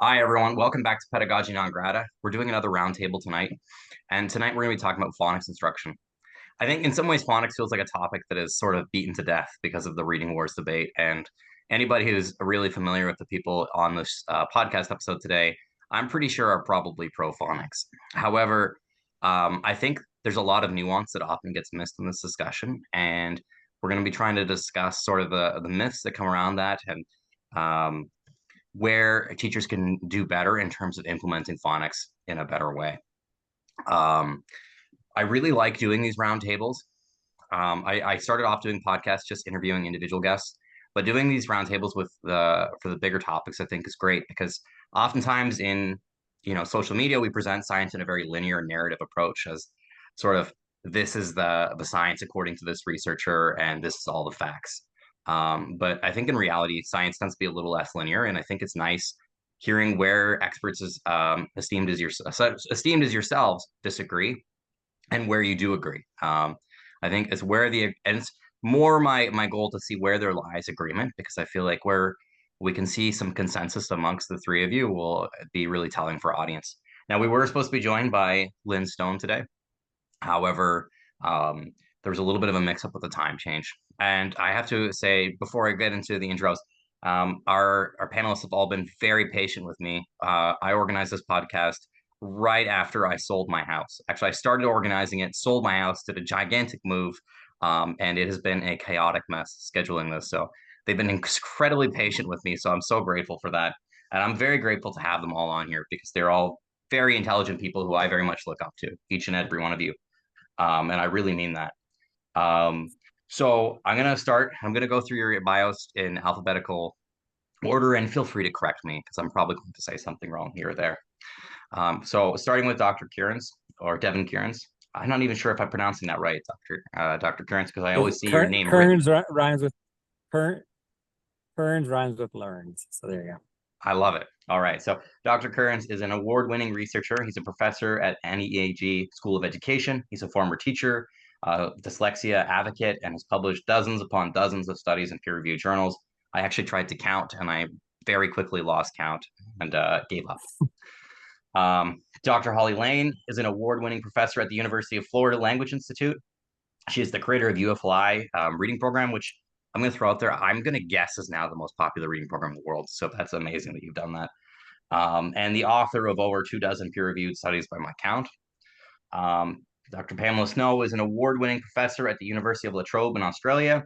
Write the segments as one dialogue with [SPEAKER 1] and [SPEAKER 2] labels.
[SPEAKER 1] Hi, everyone. Welcome back to Pedagogy Non Grata. We're doing another roundtable tonight. And tonight we're going to be talking about phonics instruction. I think in some ways, phonics feels like a topic that is sort of beaten to death because of the reading wars debate. And anybody who's really familiar with the people on this podcast episode today, I'm pretty sure are probably pro phonics. However, I think there's a lot of nuance that often gets missed in this discussion. And we're going to be trying to discuss sort of the myths that come around that and where teachers can do better in terms of implementing phonics in a better way. I really like doing these roundtables. I started off doing podcasts, just interviewing individual guests, but doing these roundtables with for the bigger topics, I think is great because oftentimes in social media we present science in a very linear narrative approach as sort of this is the science according to this researcher and this is all the facts. But I think in reality, science tends to be a little less linear, and I think it's nice hearing where experts as esteemed as yourselves disagree and where you do agree. I think it's where and it's more my goal to see where there lies agreement because I feel like where we can see some consensus amongst the three of you will be really telling for audience. Now we were supposed to be joined by Lynn Stone today. However, there was a little bit of a mix up with the time change. And I have to say, before I get into the intros, our panelists have all been very patient with me. I organized this podcast right after I sold my house. Actually, I started organizing it, sold my house, did a gigantic move, and it has been a chaotic mess scheduling this. So they've been incredibly patient with me. So I'm so grateful for that. And I'm very grateful to have them all on here because they're all very intelligent people who I very much look up to, each and every one of you. And I really mean that. So I'm going to start. I'm going to go through your bios in alphabetical order, and feel free to correct me because I'm probably going to say something wrong here or there. So starting with Dr. Kearns or Devin Kearns. I'm not even sure if I'm pronouncing that right, Dr. Kearns, because I always see your name written.
[SPEAKER 2] Rhymes with Kearns rhymes with learns. So there you go.
[SPEAKER 1] I love it. All right. So Dr. Kearns is an award-winning researcher. He's a professor at NEAG School of Education. He's a former teacher, dyslexia advocate, and has published dozens upon dozens of studies in peer-reviewed journals. I actually tried to count, and I very quickly lost count and gave up. Dr. Holly Lane is an award-winning professor at the University of Florida Language Institute. She is the creator of UFLI reading program, which I'm going to throw out there. I'm going to guess is now the most popular reading program in the world. So that's amazing that you've done that. And the author of over 24 peer-reviewed studies by my count. Dr. Pamela Snow is an award-winning professor at the University of La Trobe in Australia.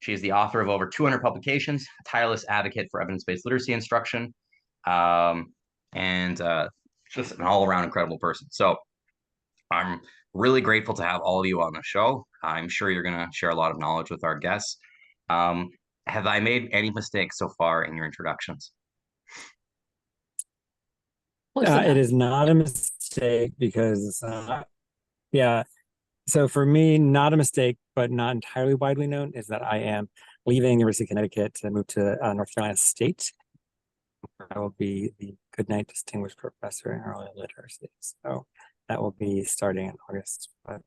[SPEAKER 1] She is the author of over 200 publications, a tireless advocate for evidence-based literacy instruction, and just an all-around incredible person. So I'm really grateful to have all of you on the show. I'm sure you're going to share a lot of knowledge with our guests. Have I made any mistakes so far in your introductions?
[SPEAKER 2] It is not a mistake because, yeah. So for me, not a mistake, but not entirely widely known is that I am leaving University of Connecticut to move to North Carolina State. I will be the Goodnight Distinguished Professor in Early Literacy. So that will be starting in August. But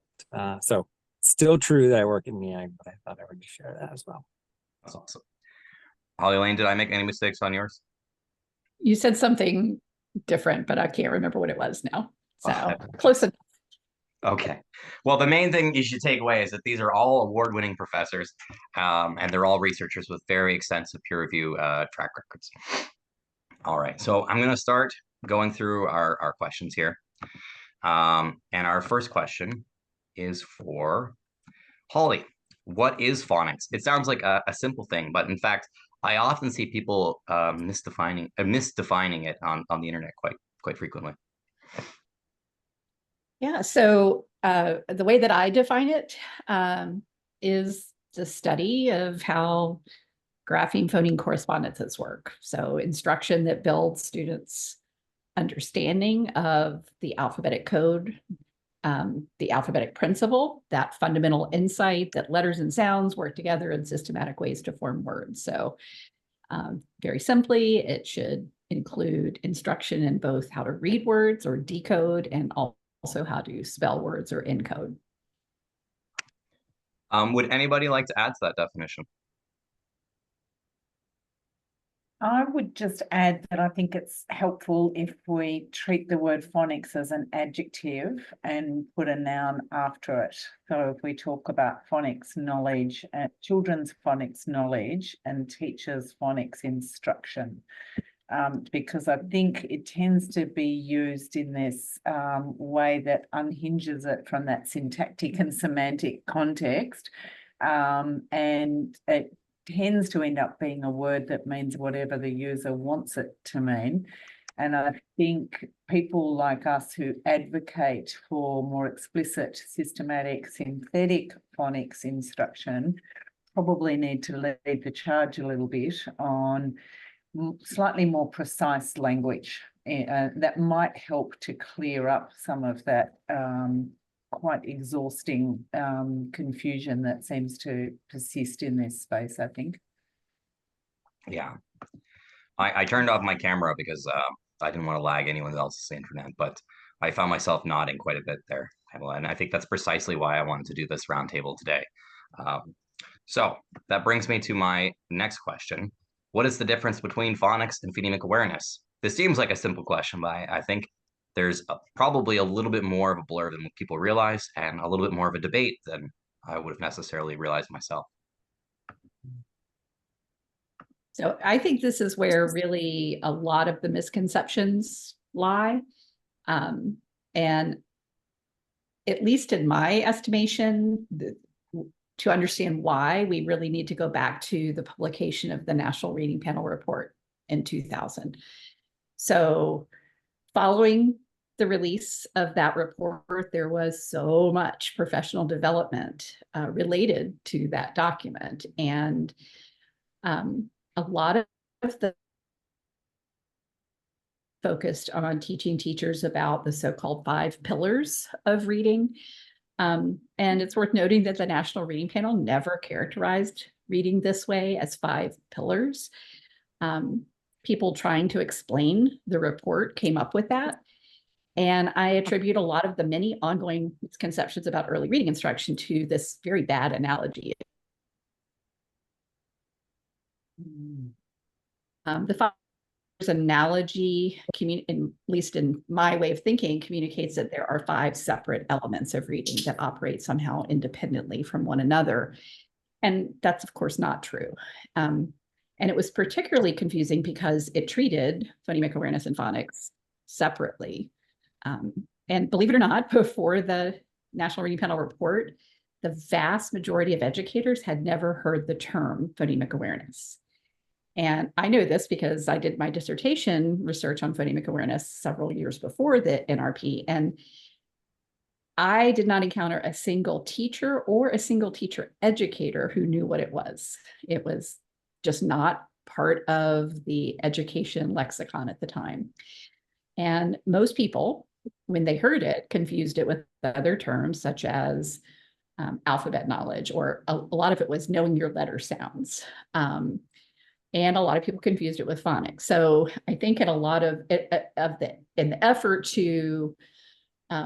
[SPEAKER 2] so still true that I work in NEAG, but I thought I would share that as well.
[SPEAKER 1] That's awesome. Holly Lane, did I make any mistakes on yours?
[SPEAKER 3] You said something different, but I can't remember what it was now. So close enough.
[SPEAKER 1] Okay. Well, the main thing you should take away is that these are all award-winning professors, and they're all researchers with very extensive peer review track records. All right. So I'm going to start going through our questions here. And our first question is for Holly. What is phonics? It sounds like a simple thing, but in fact, I often see people misdefining it on the internet quite frequently.
[SPEAKER 3] Yeah, so the way that I define it is the study of how grapheme phoneme correspondences work. So instruction that builds students' understanding of the alphabetic code, the alphabetic principle, that fundamental insight that letters and sounds work together in systematic ways to form words. So very simply, it should include instruction in both how to read words or decode and also how to spell words or encode.
[SPEAKER 1] Would anybody like to add to that definition?
[SPEAKER 4] I would just add that I think it's helpful if we treat the word phonics as an adjective and put a noun after it. So if we talk about phonics knowledge, children's phonics knowledge and teachers' phonics instruction, because I think it tends to be used in this way that unhinges it from that syntactic and semantic context. And it tends to end up being a word that means whatever the user wants it to mean. And I think people like us who advocate for more explicit, systematic, synthetic phonics instruction probably need to lead the charge a little bit on slightly more precise language that might help to clear up some of that quite exhausting confusion that seems to persist in this space, I think.
[SPEAKER 1] Yeah. I turned off my camera because I didn't want to lag anyone else's internet, but I found myself nodding quite a bit there, Pamela, and I think that's precisely why I wanted to do this roundtable today. So that brings me to my next question. What is the difference between phonics and phonemic awareness? This seems like a simple question, but I think there's probably a little bit more of a blur than people realize and a little bit more of a debate than I would have necessarily realized myself.
[SPEAKER 3] So I think this is where really a lot of the misconceptions lie. And at least in my estimation, to understand why, we really need to go back to the publication of the National Reading Panel report in 2000. So following the release of that report, there was so much professional development related to that document. And a lot of the focused on teaching teachers about the so-called 5 pillars of reading. And it's worth noting that the National Reading Panel never characterized reading this way as 5 pillars. People trying to explain the report came up with that. And I attribute a lot of the many ongoing misconceptions about early reading instruction to this very bad analogy. The 5 analogy, at least in my way of thinking, communicates that there are 5 separate elements of reading that operate somehow independently from one another. And that's, of course, not true. And it was particularly confusing because it treated phonemic awareness and phonics separately. And believe it or not, before the National Reading Panel report, the vast majority of educators had never heard the term phonemic awareness. And I know this because I did my dissertation research on phonemic awareness several years before the NRP. And I did not encounter a single teacher or a single teacher educator who knew what it was. It was just not part of the education lexicon at the time. And most people, when they heard it, confused it with other terms such as alphabet knowledge, or a lot of it was knowing your letter sounds. And a lot of people confused it with phonics. So I think in a lot of in the effort to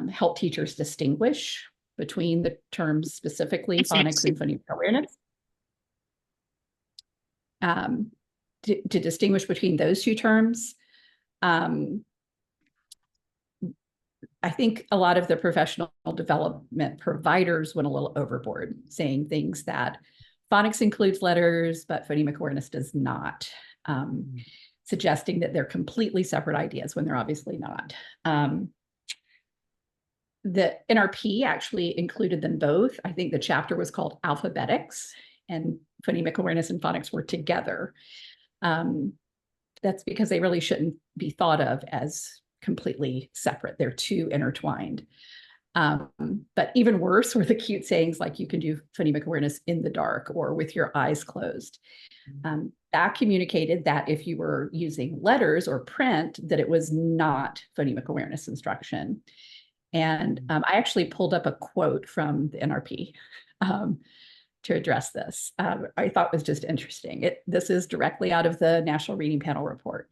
[SPEAKER 3] help teachers distinguish between the terms specifically phonics and phonemic awareness, to distinguish between those 2 terms, I think a lot of the professional development providers went a little overboard, saying things that phonics includes letters, but phonemic awareness does not, suggesting that they're completely separate ideas when they're obviously not. The NRP actually included them both. I think the chapter was called Alphabetics, and phonemic awareness and phonics were together. That's because they really shouldn't be thought of as completely separate. They're too intertwined. But even worse were the cute sayings like you can do phonemic awareness in the dark or with your eyes closed. That communicated that if you were using letters or print, that it was not phonemic awareness instruction. And I actually pulled up a quote from the NRP to address this. I thought was just interesting. This is directly out of the National Reading Panel report.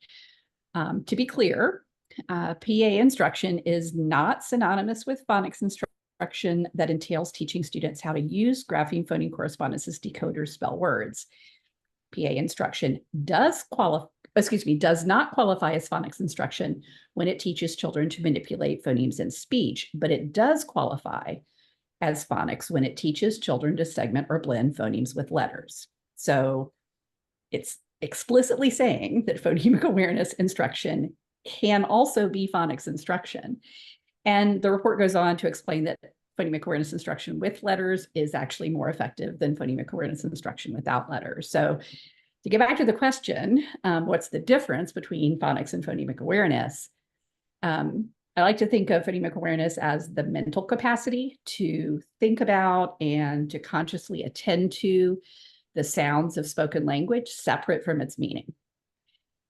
[SPEAKER 3] To be clear, PA instruction is not synonymous with phonics instruction that entails teaching students how to use grapheme phoneme correspondences decoders spell words. PA instruction does does not qualify as phonics instruction when it teaches children to manipulate phonemes in speech, but it does qualify as phonics when it teaches children to segment or blend phonemes with letters. So it's explicitly saying that phonemic awareness instruction can also be phonics instruction. And the report goes on to explain that phonemic awareness instruction with letters is actually more effective than phonemic awareness instruction without letters. So to get back to the question, what's the difference between phonics and phonemic awareness? I like to think of phonemic awareness as the mental capacity to think about and to consciously attend to the sounds of spoken language separate from its meaning.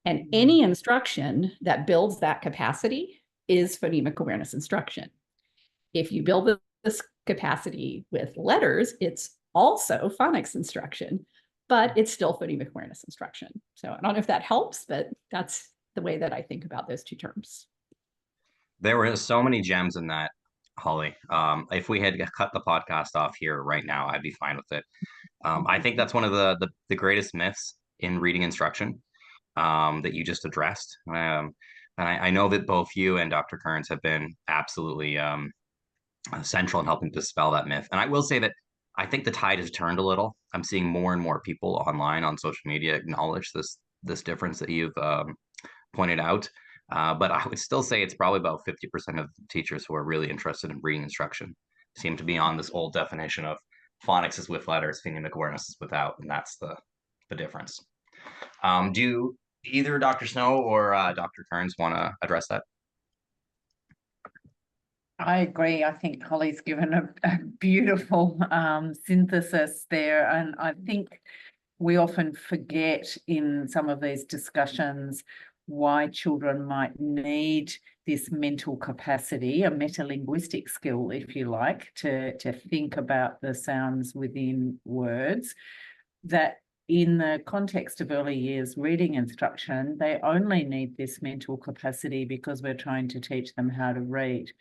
[SPEAKER 3] And any instruction that builds that capacity is phonemic awareness instruction. If you build this capacity with letters, it's also phonics instruction, but it's still phonemic awareness instruction. So I don't know if that helps, but that's the way that I think about those two terms.
[SPEAKER 1] There were so many gems in that, Holly. If we had cut the podcast off here right now, I'd be fine with it. I think that's one of the greatest myths in reading instruction that you just addressed. And I know that both you and Dr. Kearns have been absolutely central in helping dispel that myth. And I will say that I think the tide has turned a little. I'm seeing more and more people online on social media acknowledge this difference that you've pointed out. But I would still say it's probably about 50% of teachers who are really interested in reading instruction seem to be on this old definition of phonics is with letters, phonemic awareness is without, and that's the difference. Do either Dr. Snow or Dr. Kearns want to address that?
[SPEAKER 4] I agree. I think Holly's given a beautiful synthesis there. And I think we often forget in some of these discussions why children might need this mental capacity, a metalinguistic skill, if you like, to think about the sounds within words, that in the context of early years reading instruction, they only need this mental capacity because we're trying to teach them how to read.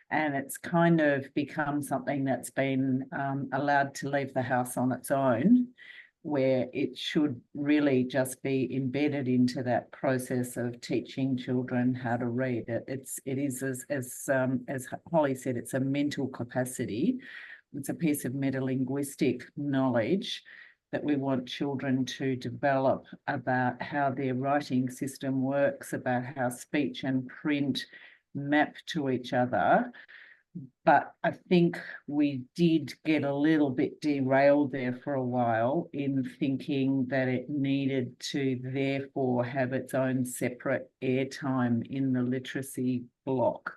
[SPEAKER 4] And it's kind of become something that's been allowed to leave the house on its own, where it should really just be embedded into that process of teaching children how to read. It is as Holly said, it's a mental capacity. It's a piece of metalinguistic knowledge that we want children to develop about how their writing system works, about how speech and print map to each other. But I think we did get a little bit derailed there for a while in thinking that it needed to therefore have its own separate airtime in the literacy block.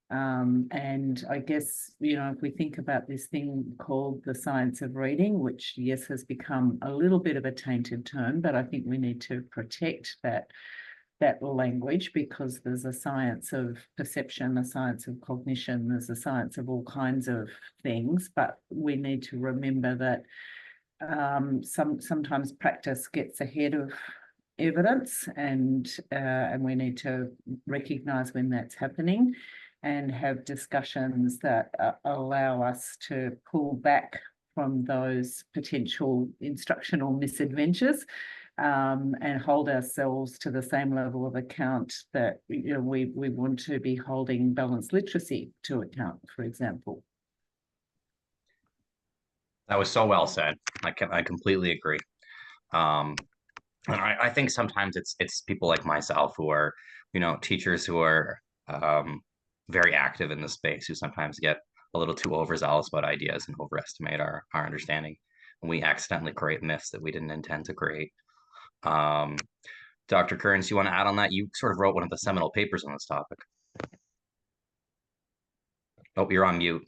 [SPEAKER 4] And I guess, you know, if we think about this thing called the science of reading, which yes, has become a little bit of a tainted term, but I think we need to protect that language, because there's a science of perception, a science of cognition, there's a science of all kinds of things, but we need to remember that sometimes practice gets ahead of evidence, and we need to recognize when that's happening and have discussions that allow us to pull back from those potential instructional misadventures, and hold ourselves to the same level of account that, you know, we want to be holding balanced literacy to account, for example.
[SPEAKER 1] That was so well said. I completely agree. And I think sometimes it's people like myself who are, you know, teachers who are very active in the space, who sometimes get a little too overzealous about ideas and overestimate our understanding. And we accidentally create myths that we didn't intend to create. Dr. Kearns, you want to add on that? You sort of wrote one of the seminal papers on this topic. Oh, you're on mute.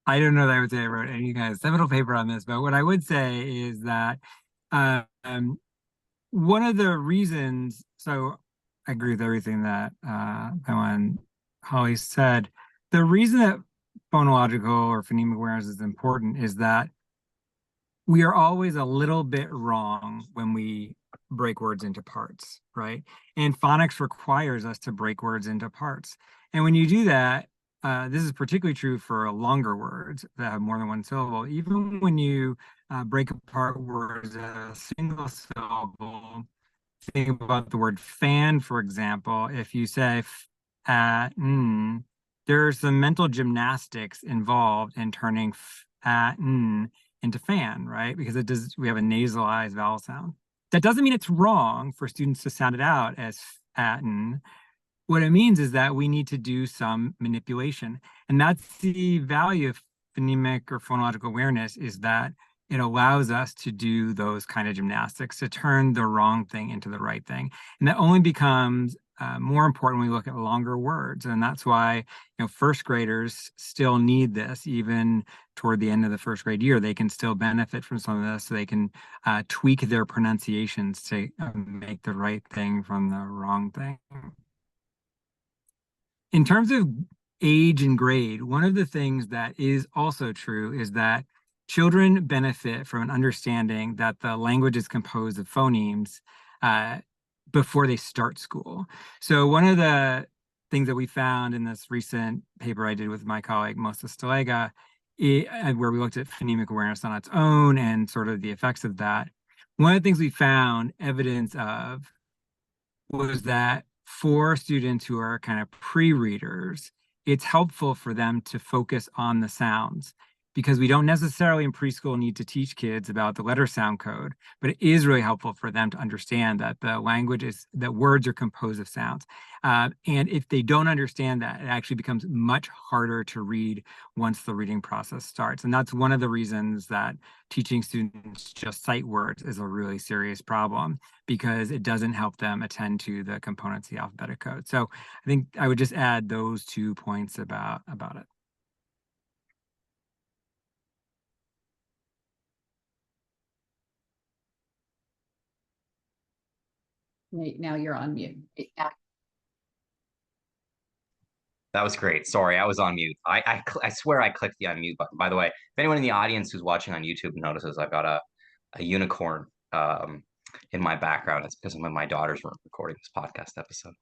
[SPEAKER 2] I don't know that I would say I wrote any kind of seminal paper on this, but what I would say is that one of the reasons, so I agree with everything that Pamela and Holly said. The reason that phonological or phonemic awareness is important is that we are always a little bit wrong when we break words into parts, right? And phonics requires us to break words into parts. And when you do that, this is particularly true for longer words that have more than one syllable. Even when you break apart words as a single syllable. Think about the word fan, for example. If you say there's some mental gymnastics involved in turning into fan, right? Because we have a nasalized vowel sound. That doesn't mean it's wrong for students to sound it out as n. What it means is that we need to do some manipulation. And that's the value of phonemic or phonological awareness, is that it allows us to do those kind of gymnastics, to turn the wrong thing into the right thing. And that only becomes more important when we look at longer words. And that's why, first graders still need this. Even toward the end of the first grade year, they can still benefit from some of this, so they can tweak their pronunciations to make the right thing from the wrong thing. In terms of age and grade, one of the things that is also true is that children benefit from an understanding that the language is composed of phonemes before they start school. So one of the things that we found in this recent paper I did with my colleague, Mosa Stalega, where we looked at phonemic awareness on its own and sort of the effects of that, one of the things we found evidence of was that for students who are kind of pre-readers, it's helpful for them to focus on the sounds, because we don't necessarily in preschool need to teach kids about the letter sound code, but it is really helpful for them to understand that that words are composed of sounds. And if they don't understand that, it actually becomes much harder to read once the reading process starts. And that's one of the reasons that teaching students just sight words is a really serious problem, because it doesn't help them attend to the components of the alphabetic code. So I think I would just add those 2 points about it.
[SPEAKER 3] Now you're on mute.
[SPEAKER 1] That was great. Sorry, I was on mute. I swear I clicked the unmute button. By the way, if anyone in the audience who's watching on YouTube notices I've got a unicorn in my background, it's because my daughters were recording this podcast episode.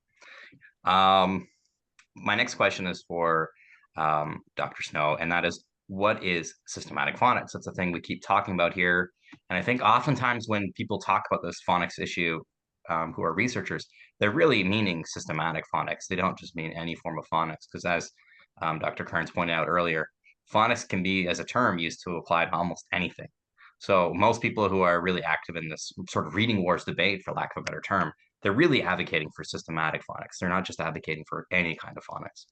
[SPEAKER 1] My next question is for Dr. Snow, and that is, what is systematic phonics? That's a thing we keep talking about here. And I think oftentimes when people talk about this phonics issue, who are researchers, they're really meaning systematic phonics. They don't just mean any form of phonics, because as Dr. Kearns pointed out earlier, phonics can be, as a term, used to apply to almost anything. So most people who are really active in this sort of reading wars debate, for lack of a better term, they're really advocating for systematic phonics. They're not just advocating for any kind of phonics.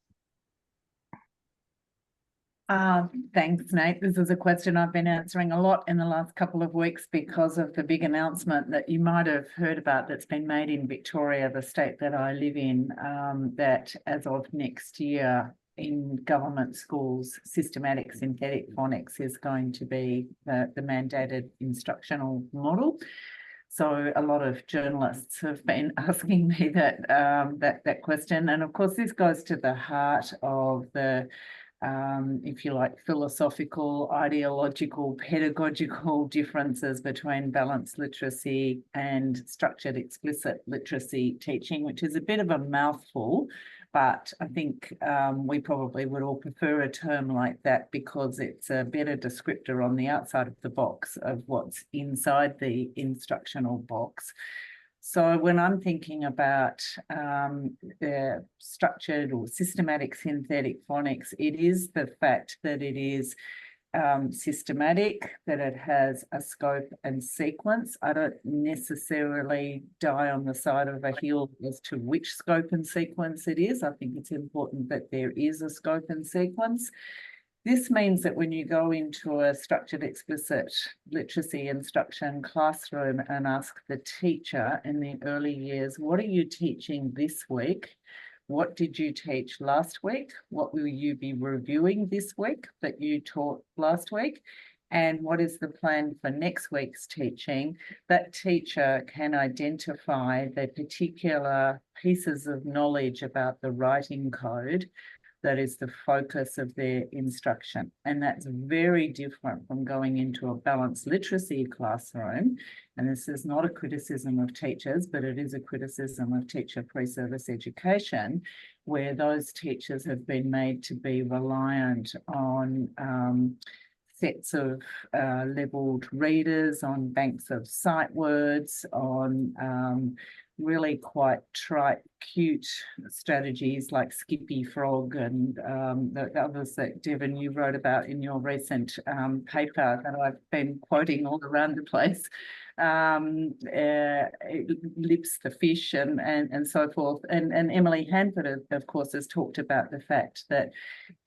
[SPEAKER 4] Thanks, Nate. This is a question I've been answering a lot in the last couple of weeks because of the big announcement that you might have heard about that's been made in Victoria, the state that I live in, that as of next year in government schools, systematic synthetic phonics is going to be the mandated instructional model. So a lot of journalists have been asking me that question. And of course, this goes to the heart of the if you like, philosophical, ideological, pedagogical differences between balanced literacy and structured explicit literacy teaching, which is a bit of a mouthful, but I think we probably would all prefer a term like that because it's a better descriptor on the outside of the box of what's inside the instructional box. So when I'm thinking about the structured or systematic synthetic phonics, it is the fact that it is systematic, that it has a scope and sequence. I don't necessarily die on the side of a hill as to which scope and sequence it is. I think it's important that there is a scope and sequence. This means that when you go into a structured explicit literacy instruction classroom and ask the teacher in the early years, what are you teaching this week? What did you teach last week? What will you be reviewing this week that you taught last week? And what is the plan for next week's teaching? That teacher can identify the particular pieces of knowledge about the writing code that is the focus of their instruction. And that's very different from going into a balanced literacy classroom. And this is not a criticism of teachers, but it is a criticism of teacher pre-service education, where those teachers have been made to be reliant on sets of labeled readers, on banks of sight words, on really quite trite, cute strategies like Skippy Frog and the others that, Devin, you wrote about in your recent paper that I've been quoting all around the place. Lips the fish and so forth. And Emily Hanford, of course, has talked about the fact that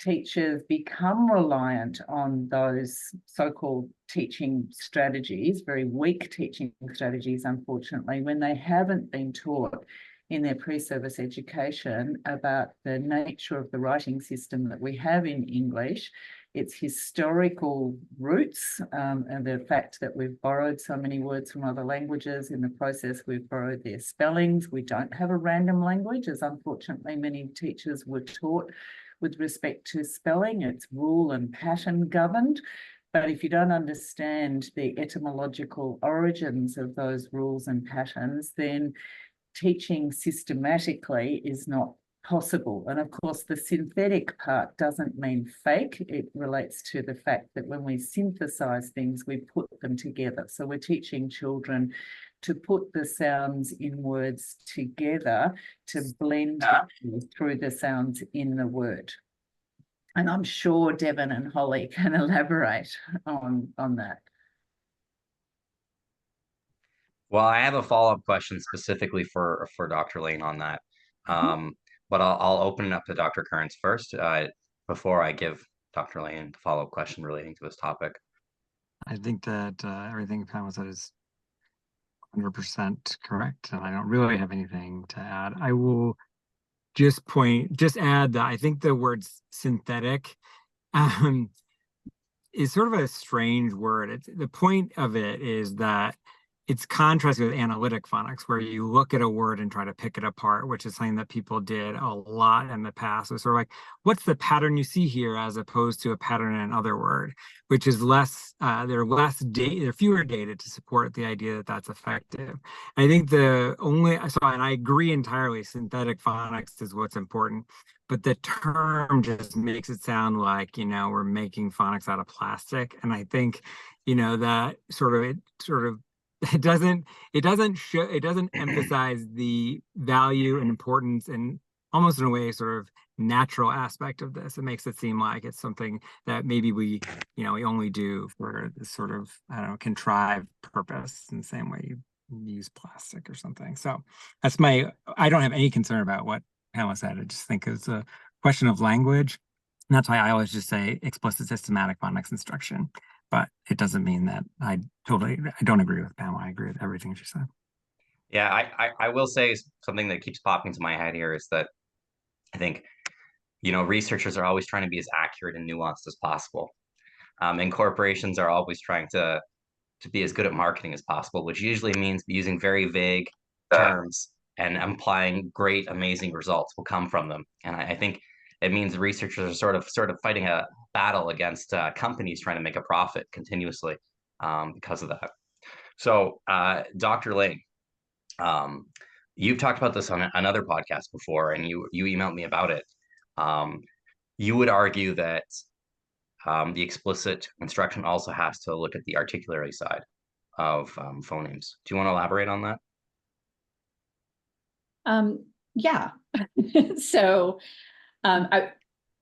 [SPEAKER 4] teachers become reliant on those so-called teaching strategies, very weak teaching strategies, unfortunately, when they haven't been taught in their pre-service education about the nature of the writing system that we have in English, its historical roots, and the fact that we've borrowed so many words from other languages. In the process, we've borrowed their spellings. We don't have a random language, as unfortunately many teachers were taught with respect to spelling. It's rule and pattern governed. But if you don't understand the etymological origins of those rules and patterns, then teaching systematically is not possible. And of course, the synthetic part doesn't mean fake. It relates to the fact that when we synthesize things, we put them together. So we're teaching children to put the sounds in words together to blend through the sounds in the word. And I'm sure Devin and Holly can elaborate on that.
[SPEAKER 1] Well, I have a follow-up question specifically for Dr. Lane on that. But I'll open it up to Dr. Kearns first before I give Dr. Lane the follow-up question relating to this topic.
[SPEAKER 2] I think that everything Pamela said is 100% correct, and I don't really have anything to add. I will just add that I think the word synthetic is sort of a strange word. The point of it is that it's contrasted with analytic phonics, where you look at a word and try to pick it apart, which is something that people did a lot in the past. So sort of like, what's the pattern you see here, as opposed to a pattern in another word, which is less, they're fewer data to support the idea that that's effective. I think and I agree entirely, synthetic phonics is what's important, but the term just makes it sound like, we're making phonics out of plastic. And I think, that it doesn't emphasize the value and importance and almost in a way sort of natural aspect of this. It makes it seem like it's something that maybe we only do for this sort of, I don't know, contrived purpose in the same way you use plastic or something. So I don't have any concern about what Pamela said. I just think it's a question of language. And that's why I always just say explicit systematic phonics instruction. But it doesn't mean that I don't agree with Pamela. I agree with everything she said.
[SPEAKER 1] Yeah, I will say something that keeps popping to my head here is that I think, researchers are always trying to be as accurate and nuanced as possible. And corporations are always trying to be as good at marketing as possible, which usually means using very vague terms and implying great, amazing results will come from them. And I think it means researchers are sort of fighting a battle against companies trying to make a profit continuously because of that. So, Dr. Lane, you've talked about this on another podcast before, and you emailed me about it. You would argue that the explicit instruction also has to look at the articulatory side of phonemes. Do you want to elaborate on that?
[SPEAKER 3] Yeah. So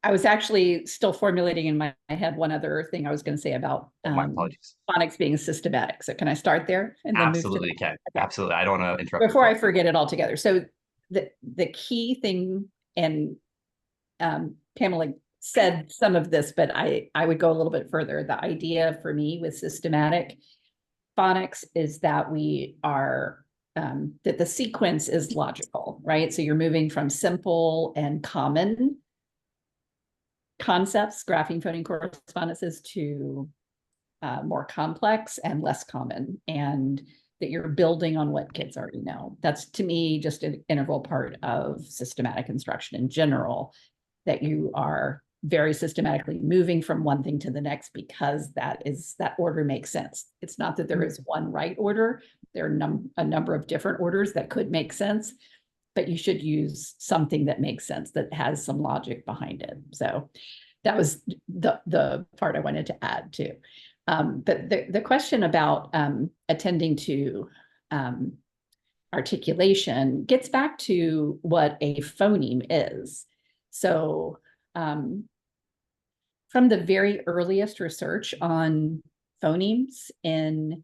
[SPEAKER 3] I was actually still formulating in my head one other thing I was going to say about
[SPEAKER 1] My apologies.
[SPEAKER 3] phonics being systematic. So can I start there and then
[SPEAKER 1] Absolutely,
[SPEAKER 3] move to
[SPEAKER 1] can. Okay. Absolutely. I don't want to interrupt
[SPEAKER 3] before I forget it altogether. So the key thing, and Pamela said some of this, but I would go a little bit further. The idea for me with systematic phonics is that we are that the sequence is logical, right? So you're moving from simple and common concepts, grapheme phoneme correspondences, to more complex and less common, and that you're building on what kids already know. That's, to me, just an integral part of systematic instruction in general, that you are very systematically moving from one thing to the next because that order makes sense. It's not that there is one right order. There are a number of different orders that could make sense, but you should use something that makes sense, that has some logic behind it. So that was the part I wanted to add too. But the question about attending to articulation gets back to what a phoneme is. So from the very earliest research on phonemes in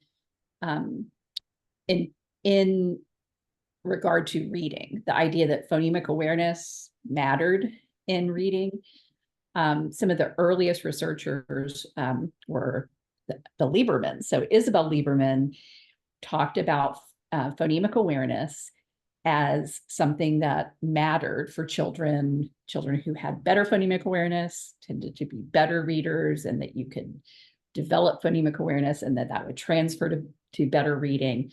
[SPEAKER 3] regard to reading, the idea that phonemic awareness mattered in reading, some of the earliest researchers were the Lieberman. So Isabel Lieberman talked about phonemic awareness as something that mattered for children who had better phonemic awareness tended to be better readers, and that you could develop phonemic awareness and that would transfer to better reading.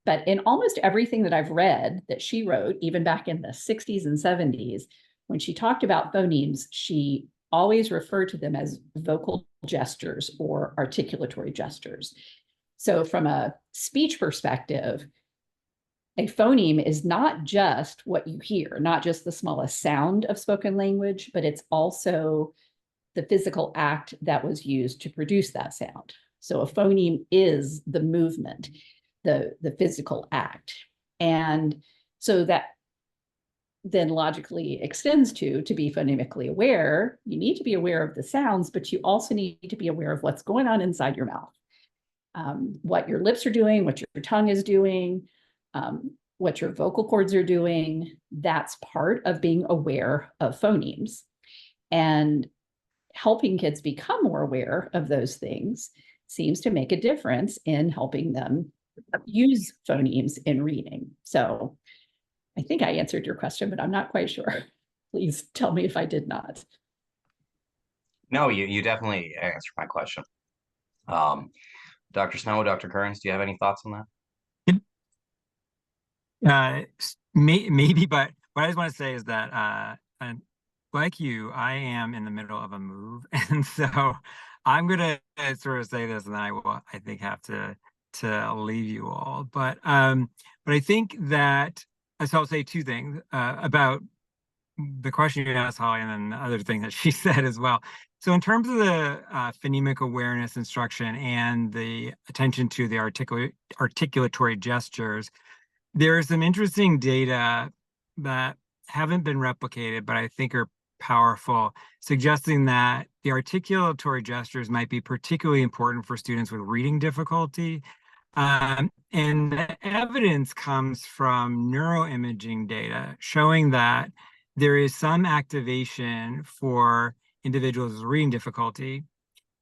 [SPEAKER 3] But in almost everything that I've read that she wrote, even back in the 60s and 70s, when she talked about phonemes, she always referred to them as vocal gestures or articulatory gestures. So from a speech perspective, a phoneme is not just what you hear, not just the smallest sound of spoken language, but it's also the physical act that was used to produce that sound. So a phoneme is the movement, the physical act. And so that then logically extends to be phonemically aware. You need to be aware of the sounds, but you also need to be aware of what's going on inside your mouth, what your lips are doing, what your tongue is doing, what your vocal cords are doing. That's part of being aware of phonemes. And helping kids become more aware of those things seems to make a difference in helping them use phonemes in reading. So I think I answered your question, but I'm not quite sure. Please tell me if I did not.
[SPEAKER 1] No, you definitely answered my question. Dr. Snow, Dr. Kearns, do you have any thoughts on
[SPEAKER 2] that? Maybe, but what I just want to say is that like you, I am in the middle of a move, and so I'm gonna sort of say this, and then I think have to leave you all. But I think that, so I'll say two things about the question you asked, Holly, and then the other thing that she said as well. So in terms of the phonemic awareness instruction and the attention to the articulatory gestures, there is some interesting data that haven't been replicated, but I think are powerful, suggesting that the articulatory gestures might be particularly important for students with reading difficulty. And the evidence comes from neuroimaging data showing that there is some activation for individuals with reading difficulty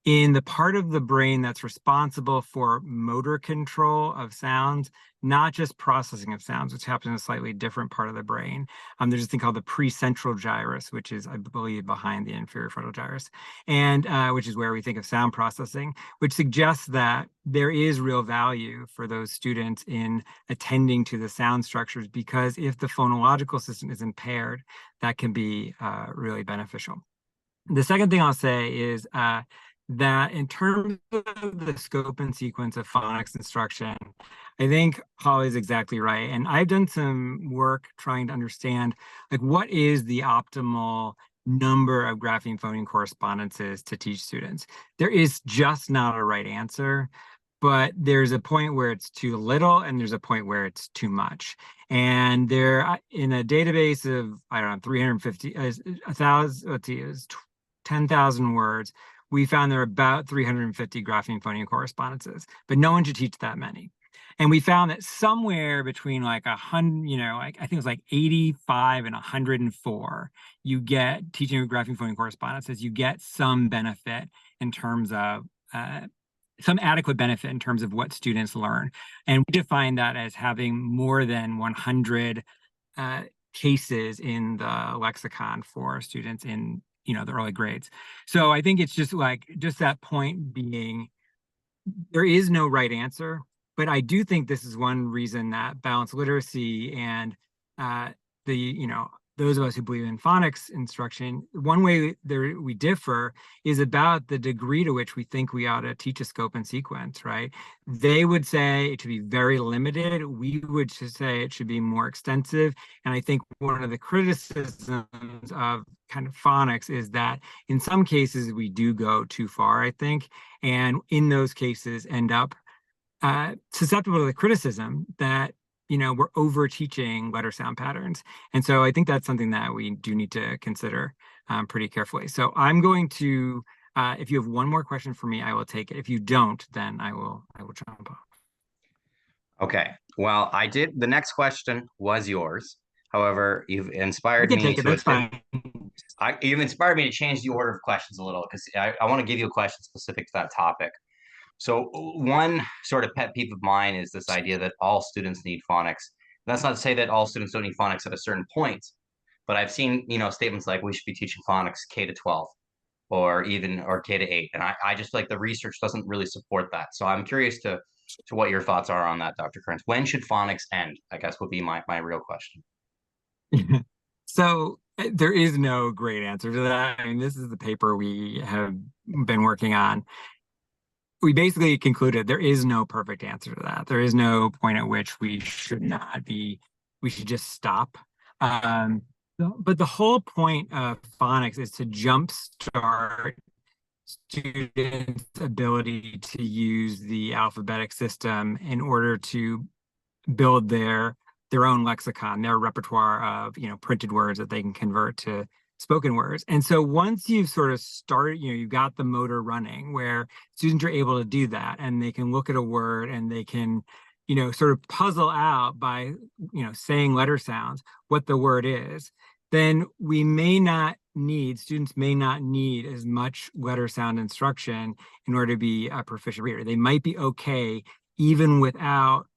[SPEAKER 2] in the part of the brain that's responsible for motor control of sounds, not just processing of sounds, which happens in a slightly different part of the brain. There's this thing called the precentral gyrus, which is, I believe, behind the inferior frontal gyrus, and which is where we think of sound processing, which suggests that there is real value for those students in attending to the sound structures, because if the phonological system is impaired, that can be really beneficial. The second thing I'll say is that in terms of the scope and sequence of phonics instruction, I think Holly's exactly right. And I've done some work trying to understand, like, what is the optimal number of grapheme phoneme correspondences to teach students? There is just not a right answer, but there's a point where it's too little and there's a point where it's too much. And there, in a database of, I don't know, 350, 1,000, let's see, it was 10,000 words, we found there are about 350 grapheme phoneme correspondences, but no one should teach that many. And we found that somewhere between like 100, I think it was like 85 and 104, you get teaching grapheme phoneme correspondences, you get some benefit in terms of, some adequate benefit in terms of what students learn. And we define that as having more than 100 cases in the lexicon for students in the early grades. So I think it's just that point being, there is no right answer, but I do think this is one reason that balanced literacy and the those of us who believe in phonics instruction, one way we differ is about the degree to which we think we ought to teach a scope and sequence, right? They would say it should be very limited. We would say it should be more extensive. And I think one of the criticisms of kind of phonics is that in some cases we do go too far, I think, and in those cases end up susceptible to the criticism that we're over teaching letter sound patterns. And so I think that's something that we do need to consider pretty carefully. So I'm going to, if you have one more question for me, I will take it. If you don't, then I will jump off.
[SPEAKER 1] Okay. Well, the next question was yours. However, you've inspired
[SPEAKER 2] I can
[SPEAKER 1] me
[SPEAKER 2] take it, that's fine.
[SPEAKER 1] You've inspired me to change the order of questions a little, because I want to give you a question specific to that topic. So one sort of pet peeve of mine is this idea that all students need phonics. That's not to say that all students don't need phonics at a certain point, but I've seen, statements like we should be teaching phonics K to 12 or K to 8. And I just like the research doesn't really support that. So I'm curious to what your thoughts are on that, Dr. Kearns. When should phonics end? I guess would be my real question.
[SPEAKER 2] So there is no great answer to that. I mean, this is the paper we have been working on. We basically concluded there is no perfect answer to that. There is no point at which we should just stop. But the whole point of phonics is to jumpstart students' ability to use the alphabetic system in order to build their own lexicon, their repertoire of printed words that they can convert to spoken words. And so once you've sort of started, you've got the motor running where students are able to do that, and they can look at a word and they can, sort of puzzle out by, saying letter sounds, what the word is, then students may not need as much letter sound instruction in order to be a proficient reader. They might be okay even without,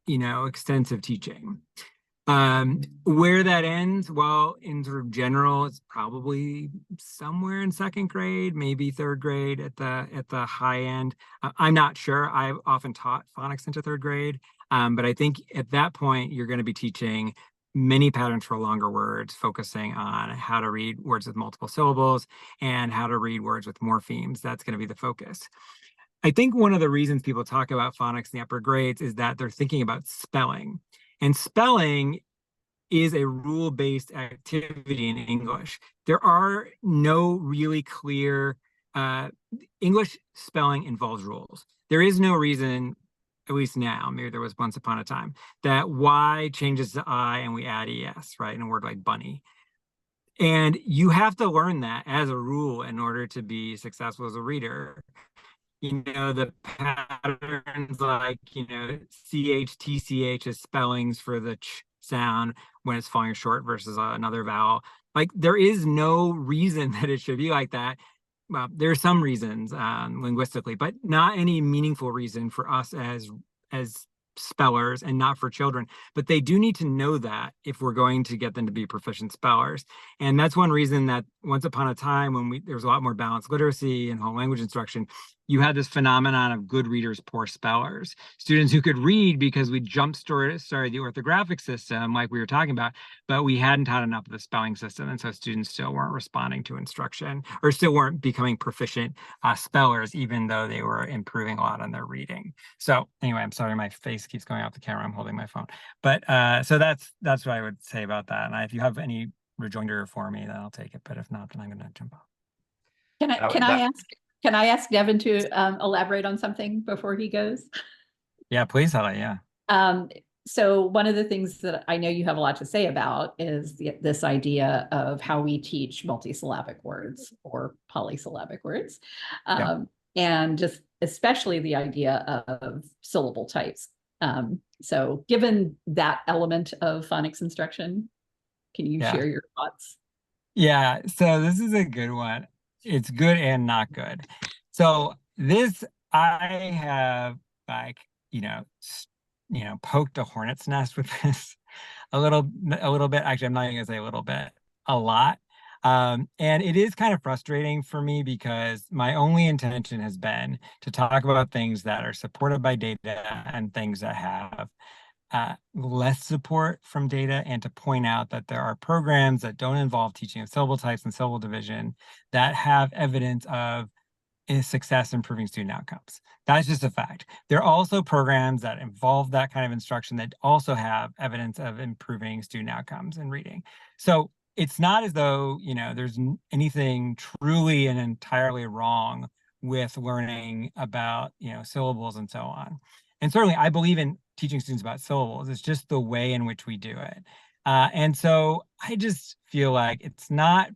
[SPEAKER 2] extensive teaching. Where that ends, well, in sort of general, it's probably somewhere in second grade, maybe third grade at the high end. I'm not sure. I've often taught phonics into third grade, but I think at that point you're going to be teaching many patterns for longer words, focusing on how to read words with multiple syllables and how to read words with morphemes. That's going to be the focus. I think one of the reasons people talk about phonics in the upper grades is that they're thinking about spelling. And spelling is a rule-based activity in English. There are no really clear, English spelling involves rules. There is no reason, at least now, maybe there was once upon a time, that Y changes to I and we add ES, right, in a word like bunny. And you have to learn that as a rule in order to be successful as a reader. The patterns like, CH, TCH as spellings for the ch sound when it's falling short versus another vowel. Like, there is no reason that it should be like that. Well, there are some reasons linguistically, but not any meaningful reason for us as spellers, and not for children. But they do need to know that if we're going to get them to be proficient spellers. And that's one reason that once upon a time, when there was a lot more balanced literacy and whole language instruction, you had this phenomenon of good readers, poor spellers. Students who could read because we started the orthographic system, like we were talking about, but we hadn't taught enough of the spelling system. And so students still weren't responding to instruction, or still weren't becoming proficient spellers, even though they were improving a lot on their reading. So anyway, I'm sorry, my face keeps going off the camera. I'm holding my phone. But so that's what I would say about that. And if you have any rejoinder for me, then I'll take it. But if not, then I'm going to jump off.
[SPEAKER 3] Can I ask Devin to elaborate on something before he goes?
[SPEAKER 2] Yeah, please, Holly. Yeah.
[SPEAKER 3] So one of the things that I know you have a lot to say about is this idea of how we teach multisyllabic words or polysyllabic words, and just especially the idea of syllable types. So given that element of phonics instruction, can you share your thoughts?
[SPEAKER 2] Yeah, so this is a good one. It's good and not good. So this, I have poked a hornet's nest with this a little bit. Actually, I'm not even gonna say a little bit, a lot. And it is kind of frustrating for me because my only intention has been to talk about things that are supported by data and things that have less support from data and to point out that there are programs that don't involve teaching of syllable types and syllable division that have evidence of success improving student outcomes. That's just a fact. There are also programs that involve that kind of instruction that also have evidence of improving student outcomes in reading. So it's not as though, there's anything truly and entirely wrong with learning about, syllables and so on. And certainly I believe in teaching students about syllables. It's just the way in which we do it. And so I just feel like it's not,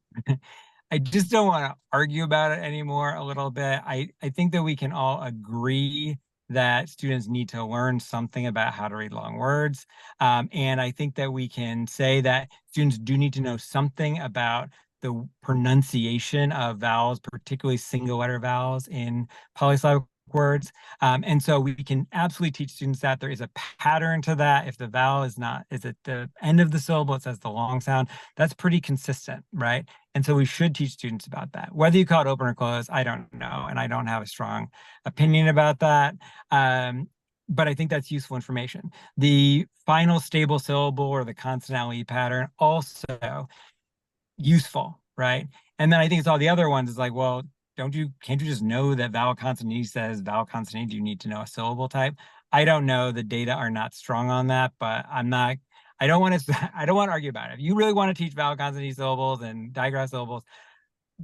[SPEAKER 2] I just don't want to argue about it anymore a little bit. I think that we can all agree that students need to learn something about how to read long words. And I think that we can say that students do need to know something about the pronunciation of vowels, particularly single letter vowels in polysyllabic words. And so we can absolutely teach students that there is a pattern to that. If the vowel is at the end of the syllable, it says the long sound, that's pretty consistent, right? And so we should teach students about that. Whether you call it open or close, I don't know. And I don't have a strong opinion about that. But I think that's useful information. The final stable syllable or the consonant LE pattern, also useful, right? And then I think it's all the other ones is like, well, can't you just know that vowel consonant E says vowel consonant E? Do you need to know a syllable type? I don't know. The data are not strong on that, but I don't want to argue about it. If you really want to teach vowel consonant E syllables and digraph syllables,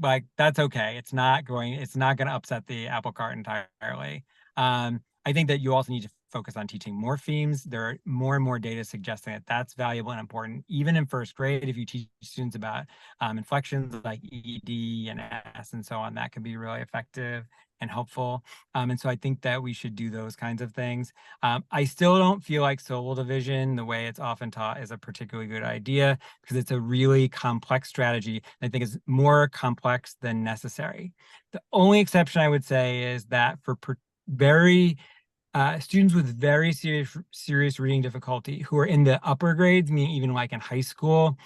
[SPEAKER 2] like that's okay. It's not going to upset the apple cart entirely. I think that you also need to focus on teaching morphemes. There are more and more data suggesting that that's valuable and important, even in first grade. If you teach students about inflections like ED and S and so on, that can be really effective and helpful. And so I think that we should do those kinds of things. I still don't feel like syllable division, the way it's often taught, is a particularly good idea because it's a really complex strategy. I think it's more complex than necessary. The only exception I would say is that for very students with very serious reading difficulty who are in the upper grades, meaning even like in high school,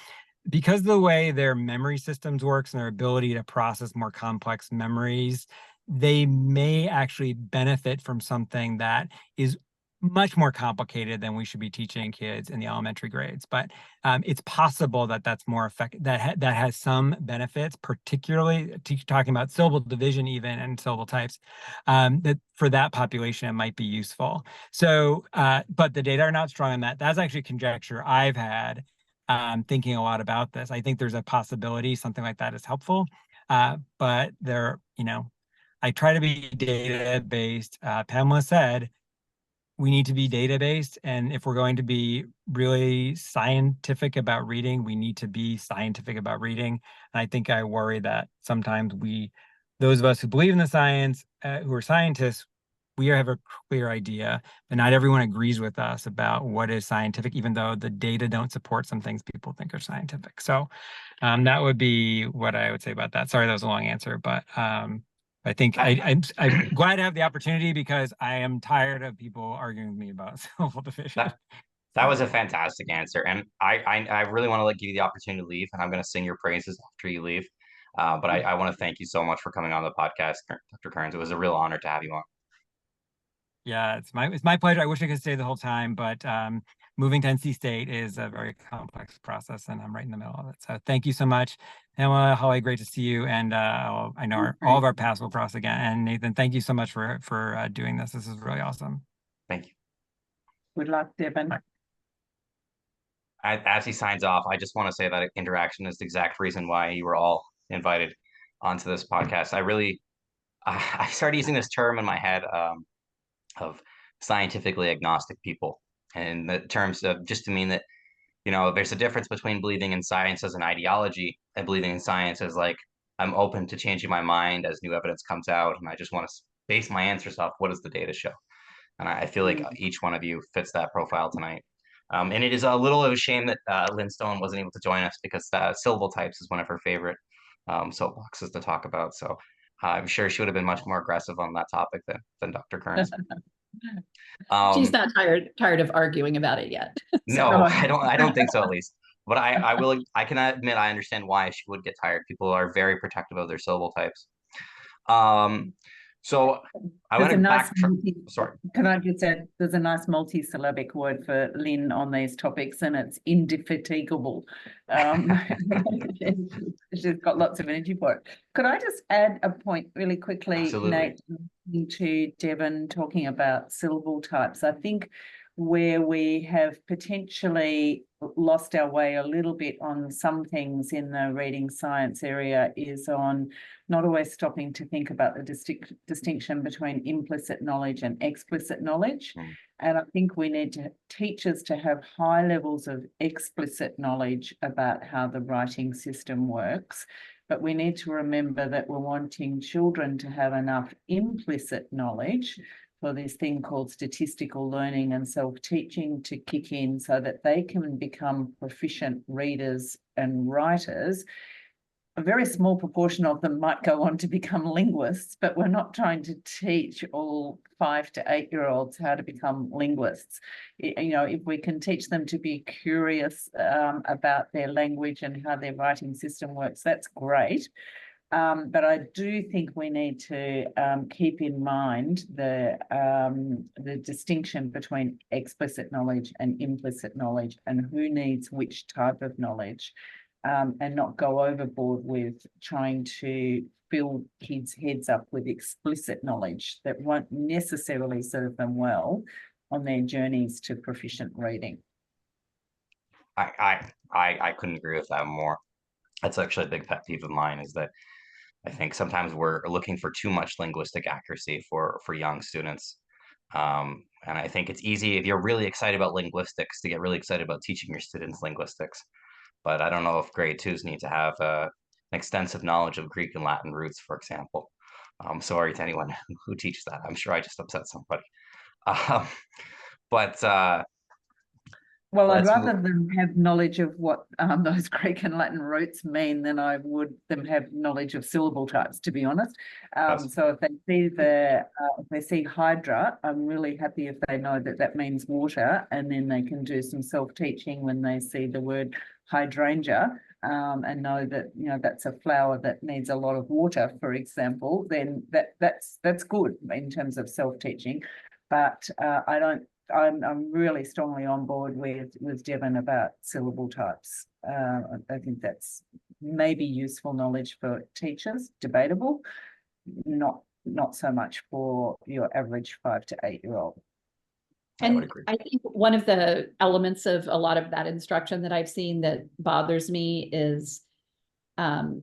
[SPEAKER 2] because of the way their memory systems works and their ability to process more complex memories, they may actually benefit from something that is much more complicated than we should be teaching kids in the elementary grades. But it's possible that that's more effective, that has some benefits, particularly talking about syllable division even and syllable types, that for that population, it might be useful. So, but the data are not strong on that. That's actually conjecture I've had thinking a lot about this. I think there's a possibility something like that is helpful, but I try to be data-based. Pamela said, we need to be data-based, and if we're going to be really scientific about reading, we need to be scientific about reading. And I think I worry that sometimes those of us who believe in the science, who are scientists, we have a clear idea, but not everyone agrees with us about what is scientific, even though the data don't support some things people think are scientific. So that would be what I would say about that. Sorry, that was a long answer, but I think I'm glad to have the opportunity because I am tired of people arguing with me about syllable division.
[SPEAKER 1] That was a fantastic answer, and I really want to give you the opportunity to leave, and I'm going to sing your praises after you leave. But I want to thank you so much for coming on the podcast, Dr. Kearns. It was a real honor to have you on.
[SPEAKER 2] Yeah, it's my pleasure. I wish I could stay the whole time, but moving to NC State is a very complex process, and I'm right in the middle of it. So thank you so much, Pamela. Holly, great to see you, and I know all of our paths will cross again. And Nathan, thank you so much for doing this. This is really awesome.
[SPEAKER 1] Thank you.
[SPEAKER 4] Good luck, Devin.
[SPEAKER 1] As he signs off, I just want to say that interaction is the exact reason why you were all invited onto this podcast. I started using this term in my head of scientifically agnostic people, and the terms of just to mean that there's a difference between believing in science as an ideology and believing in science as like I'm open to changing my mind as new evidence comes out, and I just want to base my answers off what does the data show. And I feel like each one of you fits that profile tonight. And it is a little of a shame that Lynn Stone wasn't able to join us because syllable types is one of her favorite soapboxes to talk about. So I'm sure she would have been much more aggressive on that topic than Dr. Kearns.
[SPEAKER 3] She's not tired of arguing about it yet.
[SPEAKER 1] No, I don't think so, at least. But I can admit I understand why she would get tired. People are very protective of their syllable types. So I
[SPEAKER 4] There's
[SPEAKER 1] want
[SPEAKER 4] a
[SPEAKER 1] to
[SPEAKER 4] nice
[SPEAKER 1] backtrack. Sorry.
[SPEAKER 4] Can I just add, there's a nice multi-syllabic word for Lynn on these topics, and it's indefatigable. She's got lots of energy for it. Could I just add a point really quickly,
[SPEAKER 1] Absolutely.
[SPEAKER 4] Nate, to Devin talking about syllable types? I think where we have potentially lost our way a little bit on some things in the reading science area is on not always stopping to think about the distinction between implicit knowledge and explicit knowledge.
[SPEAKER 1] Mm.
[SPEAKER 4] And I think we need teachers to have high levels of explicit knowledge about how the writing system works. But we need to remember that we're wanting children to have enough implicit knowledge for this thing called statistical learning and self-teaching to kick in so that they can become proficient readers and writers. A very small proportion of them might go on to become linguists, but we're not trying to teach all 5 to 8 year olds how to become linguists. You know, if we can teach them to be curious about their language and how their writing system works, that's great. But I do think we need to keep in mind the distinction between explicit knowledge and implicit knowledge and who needs which type of knowledge, and not go overboard with trying to fill kids' heads up with explicit knowledge that won't necessarily serve them well on their journeys to proficient reading.
[SPEAKER 1] I couldn't agree with that more. That's actually a big pet peeve of mine, is that I think sometimes we're looking for too much linguistic accuracy for young students. And I think it's easy, if you're really excited about linguistics, to get really excited about teaching your students linguistics. But I don't know if grade twos need to have an extensive knowledge of Greek and Latin roots, for example. Sorry to anyone who teaches that. I'm sure I just upset somebody. Um, but
[SPEAKER 4] Well, I'd
[SPEAKER 1] let's
[SPEAKER 4] rather
[SPEAKER 1] move.
[SPEAKER 4] them have knowledge of what those Greek and Latin roots mean than I would them have knowledge of syllable types, to be honest. So if they see hydra, I'm really happy if they know that that means water, and then they can do some self-teaching when they see the word hydrangea, and know that, you know, that's a flower that needs a lot of water, for example. Then that's good in terms of self-teaching. But I'm really strongly on board with Devin about syllable types. I think that's maybe useful knowledge for teachers, debatable, not so much for your average 5 to 8 year old.
[SPEAKER 1] I would
[SPEAKER 3] And
[SPEAKER 1] agree.
[SPEAKER 3] I think one of the elements of a lot of that instruction that I've seen that bothers me is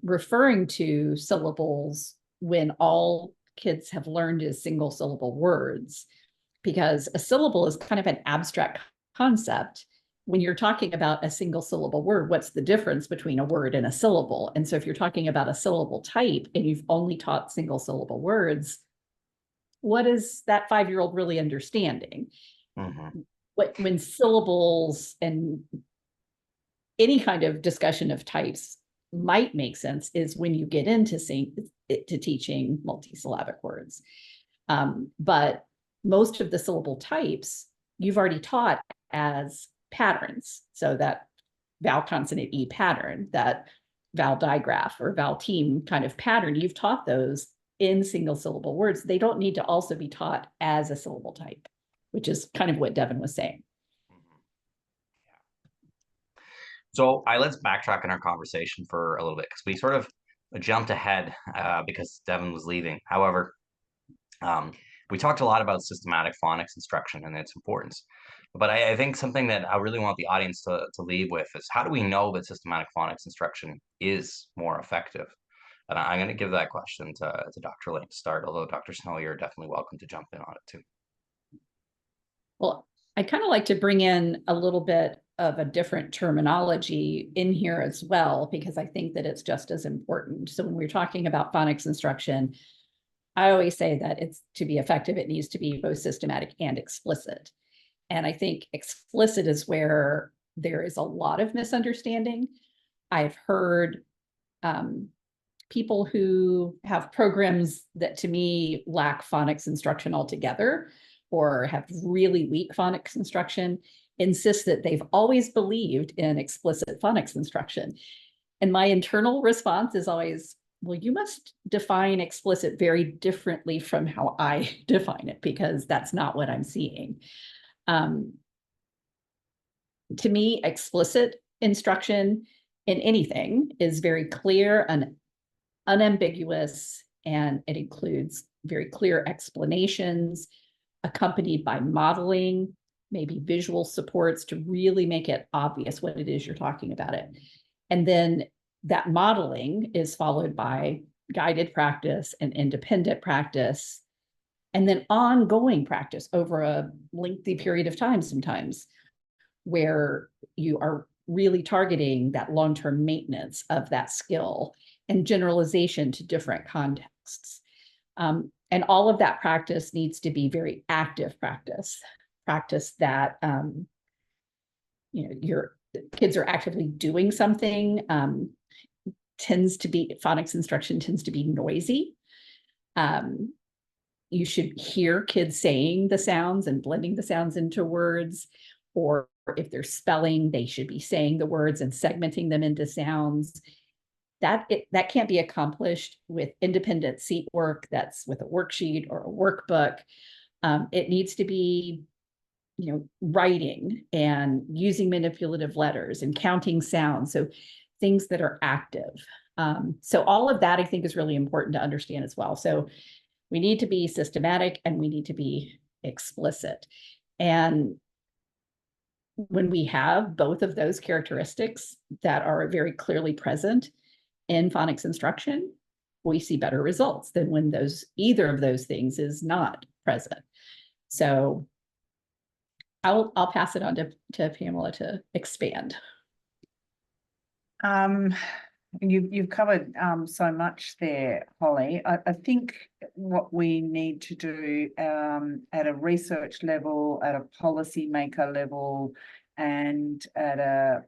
[SPEAKER 3] referring to syllables when all kids have learned is single syllable words, because a syllable is kind of an abstract concept. When you're talking about a single syllable word, what's the difference between a word and a syllable? And so if you're talking about a syllable type and you've only taught single syllable words, what is that 5-year-old really understanding?
[SPEAKER 1] Mm-hmm.
[SPEAKER 3] When syllables and any kind of discussion of types might make sense is when you get into teaching multisyllabic words. But most of the syllable types you've already taught as patterns. So that vowel consonant E pattern, that vowel digraph or vowel team kind of pattern, you've taught those in single syllable words. They don't need to also be taught as a syllable type, which is kind of what Devin was saying.
[SPEAKER 1] So let's backtrack in our conversation for a little bit, because we sort of jumped ahead because Devin was leaving. However, we talked a lot about systematic phonics instruction and its importance. But I think something that I really want the audience to leave with is, how do we know that systematic phonics instruction is more effective? And I'm going to give that question to Dr. Lane to start, although Dr. Snow, you're definitely welcome to jump in on it too.
[SPEAKER 3] Well, I kind of like to bring in a little bit of a different terminology in here as well, because I think that it's just as important. So when we're talking about phonics instruction, I always say that it's to be effective, it needs to be both systematic and explicit. And I think explicit is where there is a lot of misunderstanding. I've heard people who have programs that to me lack phonics instruction altogether, or have really weak phonics instruction, insist that they've always believed in explicit phonics instruction. And my internal response is always, well, you must define explicit very differently from how I define it, because that's not what I'm seeing. To me, explicit instruction in anything is very clear and unambiguous, and it includes very clear explanations accompanied by modeling, maybe visual supports to really make it obvious what it is you're talking about it. And then that modeling is followed by guided practice and independent practice, and then ongoing practice over a lengthy period of time sometimes, where you are really targeting that long-term maintenance of that skill and generalization to different contexts. And all of that practice needs to be very active practice that your kids are actively doing something. Phonics instruction tends to be noisy. You should hear kids saying the sounds and blending the sounds into words, or if they're spelling, they should be saying the words and segmenting them into sounds. That can't be accomplished with independent seat work that's with a worksheet or a workbook. It needs to be, writing and using manipulative letters and counting sounds. So things that are active. So all of that I think is really important to understand as well. So we need to be systematic and we need to be explicit. And when we have both of those characteristics that are very clearly present in phonics instruction, we see better results than when either of those things is not present. So I'll pass it on to Pamela to expand.
[SPEAKER 4] You've covered so much there, Holly. I think what we need to do at a research level, at a policymaker level, and at a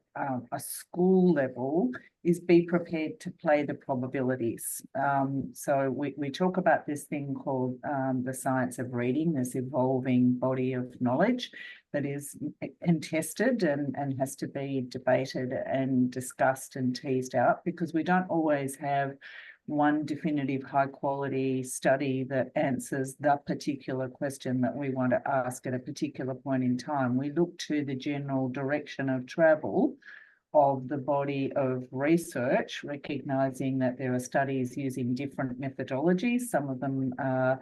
[SPEAKER 4] school level is be prepared to play the probabilities. So we talk about this thing called the science of reading, this evolving body of knowledge that is contested and has to be debated and discussed and teased out, because we don't always have one definitive high quality study that answers that particular question that we want to ask at a particular point in time. We look to the general direction of travel of the body of research, recognizing that there are studies using different methodologies. Some of them are,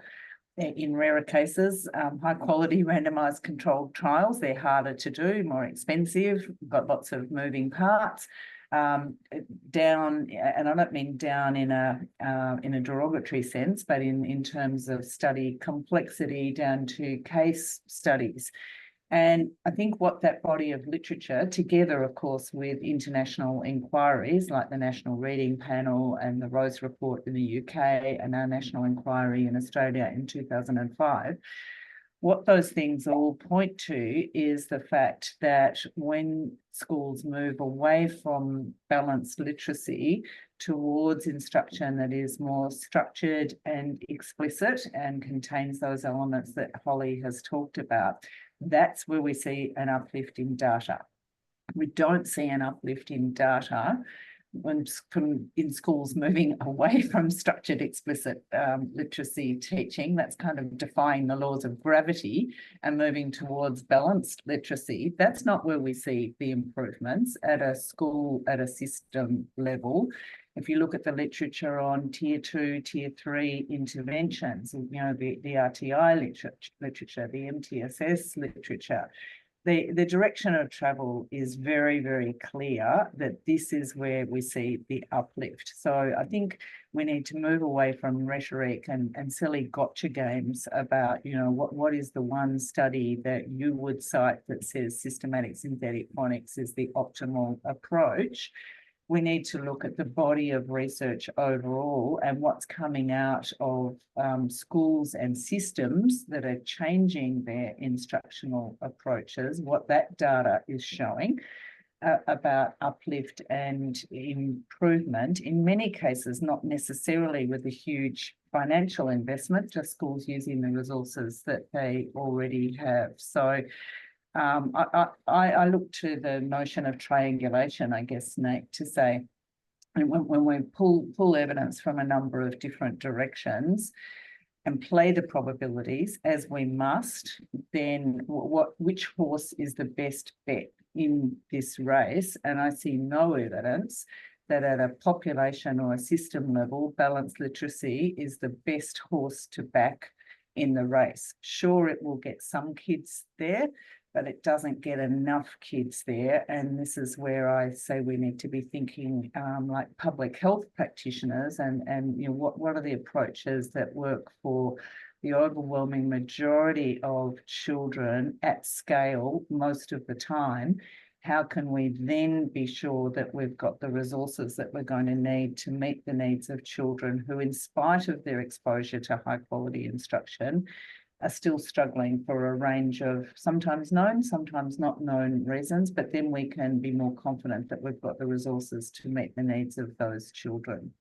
[SPEAKER 4] in rarer cases, high quality randomized controlled trials. They're harder to do, more expensive, got lots of moving parts. Down, and I don't mean down in a derogatory sense, but in terms of study complexity, down to case studies. And I think what that body of literature, together, of course, with international inquiries like the National Reading Panel and the Rose Report in the UK and our national inquiry in Australia in 2005, what those things all point to is the fact that when schools move away from balanced literacy towards instruction that is more structured and explicit and contains those elements that Holly has talked about, that's where we see an uplift in data. We don't see an uplift in data in schools moving away from structured explicit literacy teaching. That's kind of defying the laws of gravity and moving towards balanced literacy. That's not where we see the improvements at a school, at a system level. If you look at the literature on tier 2, tier 3 interventions, the RTI literature, the MTSS literature, the direction of travel is very, very clear that this is where we see the uplift. So I think we need to move away from rhetoric and silly gotcha games about, what is the one study that you would cite that says systematic synthetic phonics is the optimal approach. We need to look at the body of research overall and what's coming out of schools and systems that are changing their instructional approaches, what that data is showing about uplift and improvement, in many cases, not necessarily with a huge financial investment, just schools using the resources that they already have. So I look to the notion of triangulation, I guess, Nate, to say and when we pull evidence from a number of different directions and play the probabilities as we must, then which horse is the best bet in this race? And I see no evidence that at a population or a system level, balanced literacy is the best horse to back in the race. Sure, it will get some kids there, but it doesn't get enough kids there. And this is where I say we need to be thinking like public health practitioners and you know, what are the approaches that work for the overwhelming majority of children at scale most of the time. How can we then be sure that we've got the resources that we're going to need to meet the needs of children who, in spite of their exposure to high quality instruction, are still struggling for a range of sometimes known, sometimes not known reasons, but then we can be more confident that we've got the resources to meet the needs of those children.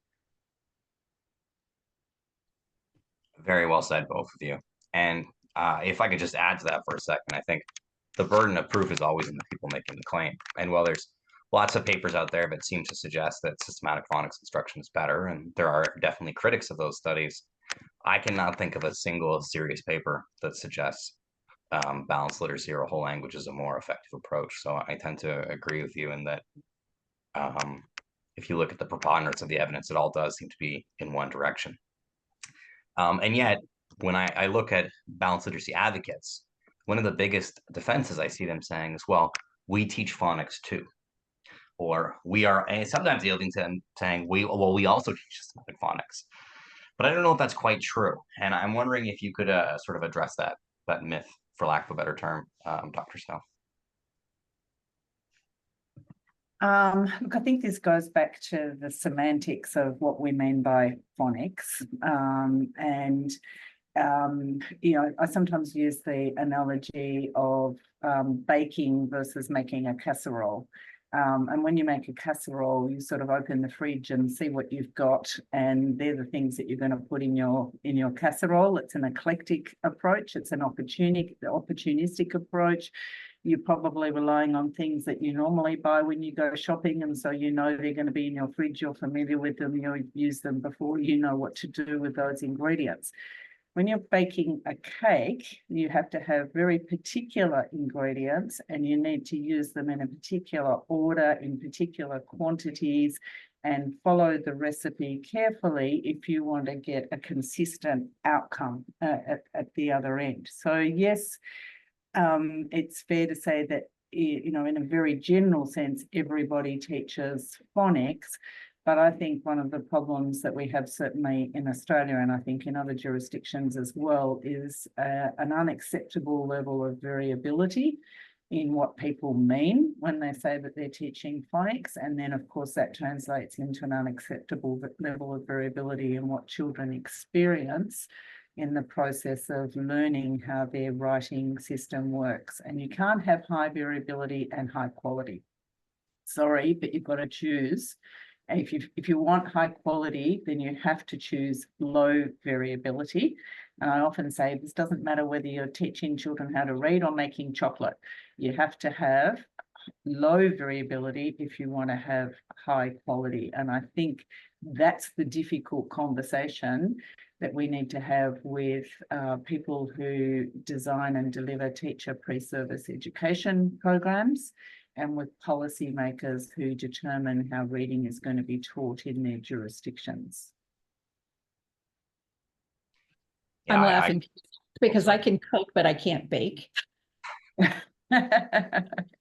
[SPEAKER 1] Very well said, both of you. And if I could just add to that for a second, I think the burden of proof is always in the people making the claim. And while there's lots of papers out there that seem to suggest that systematic phonics instruction is better, and there are definitely critics of those studies, I cannot think of a single serious paper that suggests balanced literacy or a whole language is a more effective approach. So I tend to agree with you in that if you look at the preponderance of the evidence, it all does seem to be in one direction. And yet, when I look at balanced literacy advocates, one of the biggest defenses I see them saying is, well, we teach phonics too. Or we are, and sometimes yielding to them saying, we also teach systematic phonics. But I don't know if that's quite true. And I'm wondering if you could sort of address that myth, for lack of a better term, Dr. Snow.
[SPEAKER 4] Look, I think this goes back to the semantics of what we mean by phonics. You know, I sometimes use the analogy of baking versus making a casserole. And when you make a casserole, you sort of open the fridge and see what you've got, and they're the things that you're going to put in your casserole. It's an eclectic approach. It's an opportunistic approach. You're probably relying on things that you normally buy when you go shopping, and so you know they're going to be in your fridge. You're familiar with them. You've used them before. You know what to do with those ingredients. When you're baking a cake, you have to have very particular ingredients, and you need to use them in a particular order, in particular quantities, and follow the recipe carefully if you want to get a consistent outcome at the other end. So yes, it's fair to say that, you know, in a very general sense, everybody teaches phonics. But I think one of the problems that we have certainly in Australia, and I think in other jurisdictions as well, is an unacceptable level of variability in what people mean when they say that they're teaching phonics. And then, of course, that translates into an unacceptable level of variability in what children experience in the process of learning how their writing system works. And you can't have high variability and high quality. Sorry, but you've got to choose. And if you want high quality, then you have to choose low variability. And I often say this doesn't matter whether you're teaching children how to read or making chocolate. You have to have low variability if you want to have high quality. And I think that's the difficult conversation that we need to have with people who design and deliver teacher pre-service education programs, and with policymakers who determine how reading is going to be taught in their jurisdictions.
[SPEAKER 3] Yeah, I'm laughing because I can cook, but I can't bake.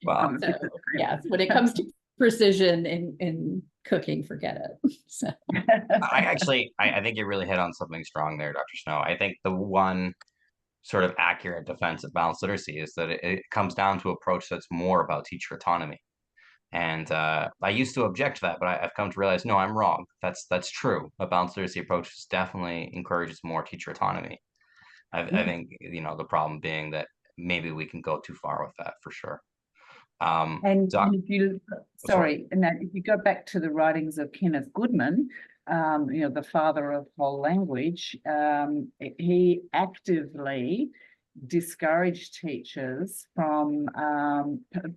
[SPEAKER 1] Wow.
[SPEAKER 3] So, yeah, when it comes to precision in cooking, forget it. So
[SPEAKER 1] I think you really hit on something strong there, Dr. Snow. I think the one sort of accurate defense of balanced literacy is that it comes down to an approach that's more about teacher autonomy. And I used to object to that, but I've come to realize, no, I'm wrong. That's true. A balanced literacy approach definitely encourages more teacher autonomy. I think, you know, the problem being that maybe we can go too far with that for sure.
[SPEAKER 4] And if you, if you go back to the writings of Kenneth Goodman, you know, the father of whole language, he actively discourage teachers from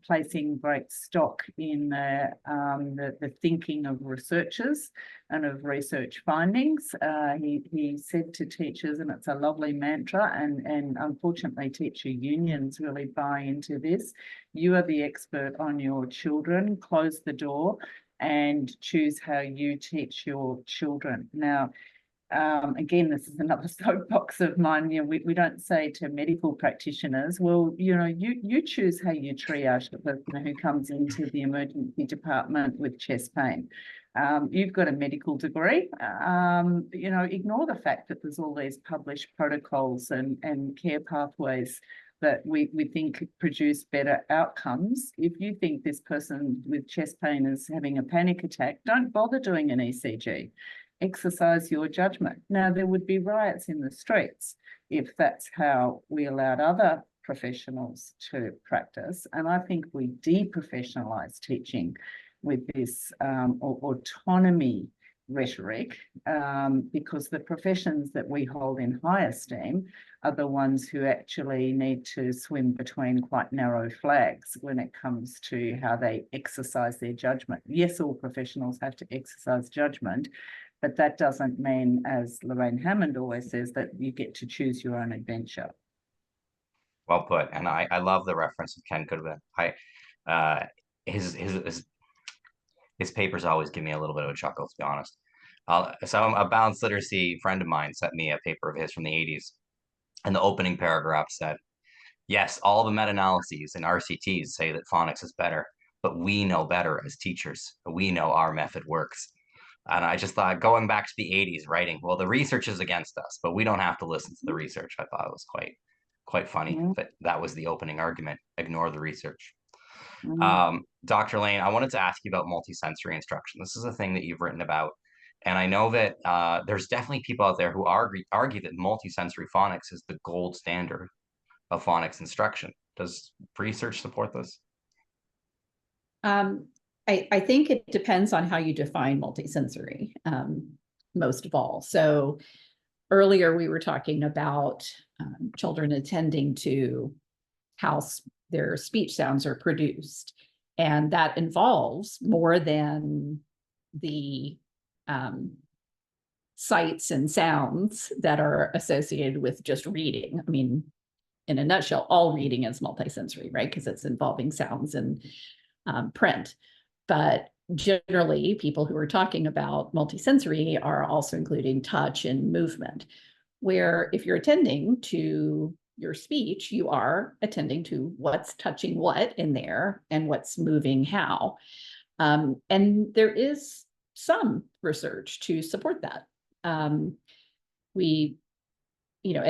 [SPEAKER 4] placing great stock in the thinking of researchers and of research findings. He said to teachers, and it's a lovely mantra, and unfortunately teacher unions really buy into this: you are the expert on your children, close the door and choose how you teach your children. Now, again, this is another soapbox of mine. You know, we don't say to medical practitioners, well, you know, you choose how you triage the person who comes into the emergency department with chest pain. You've got a medical degree. You know, ignore the fact that there's all these published protocols and care pathways that we think produce better outcomes. If you think this person with chest pain is having a panic attack, don't bother doing an ECG. Exercise your judgment. Now, there would be riots in the streets if that's how we allowed other professionals to practice. And I think we deprofessionalize teaching with this autonomy rhetoric, because the professions that we hold in high esteem are the ones who actually need to swim between quite narrow flags when it comes to how they exercise their judgment. Yes, all professionals have to exercise judgment, but that doesn't mean, as Lorraine Hammond always says, that you get to choose your own adventure.
[SPEAKER 1] Well put. And I love the reference of Ken Goodwin. His papers always give me a little bit of a chuckle, to be honest. So a balanced literacy friend of mine sent me a paper of his from the 80s. And the opening paragraph said, yes, all the meta-analyses and RCTs say that phonics is better, but we know better as teachers. We know our method works. And I just thought, going back to the 80s, writing, well, the research is against us, but we don't have to listen to the research. I thought it was quite funny that that was the opening argument. Ignore the research. Dr. Lane, I wanted to ask you about multisensory instruction. This is a thing that you've written about. And I know that there's definitely people out there who argue that multisensory phonics is the gold standard of phonics instruction. Does research support this?
[SPEAKER 3] I think it depends on how you define multisensory, most of all. So earlier we were talking about children attending to how their speech sounds are produced. And that involves more than the sights and sounds that are associated with just reading. I mean, in a nutshell, all reading is multisensory, right? Because it's involving sounds and print. But generally, people who are talking about multisensory are also including touch and movement, where if you're attending to your speech, you are attending to what's touching what in there and what's moving how. And there is some research to support that. We, you know,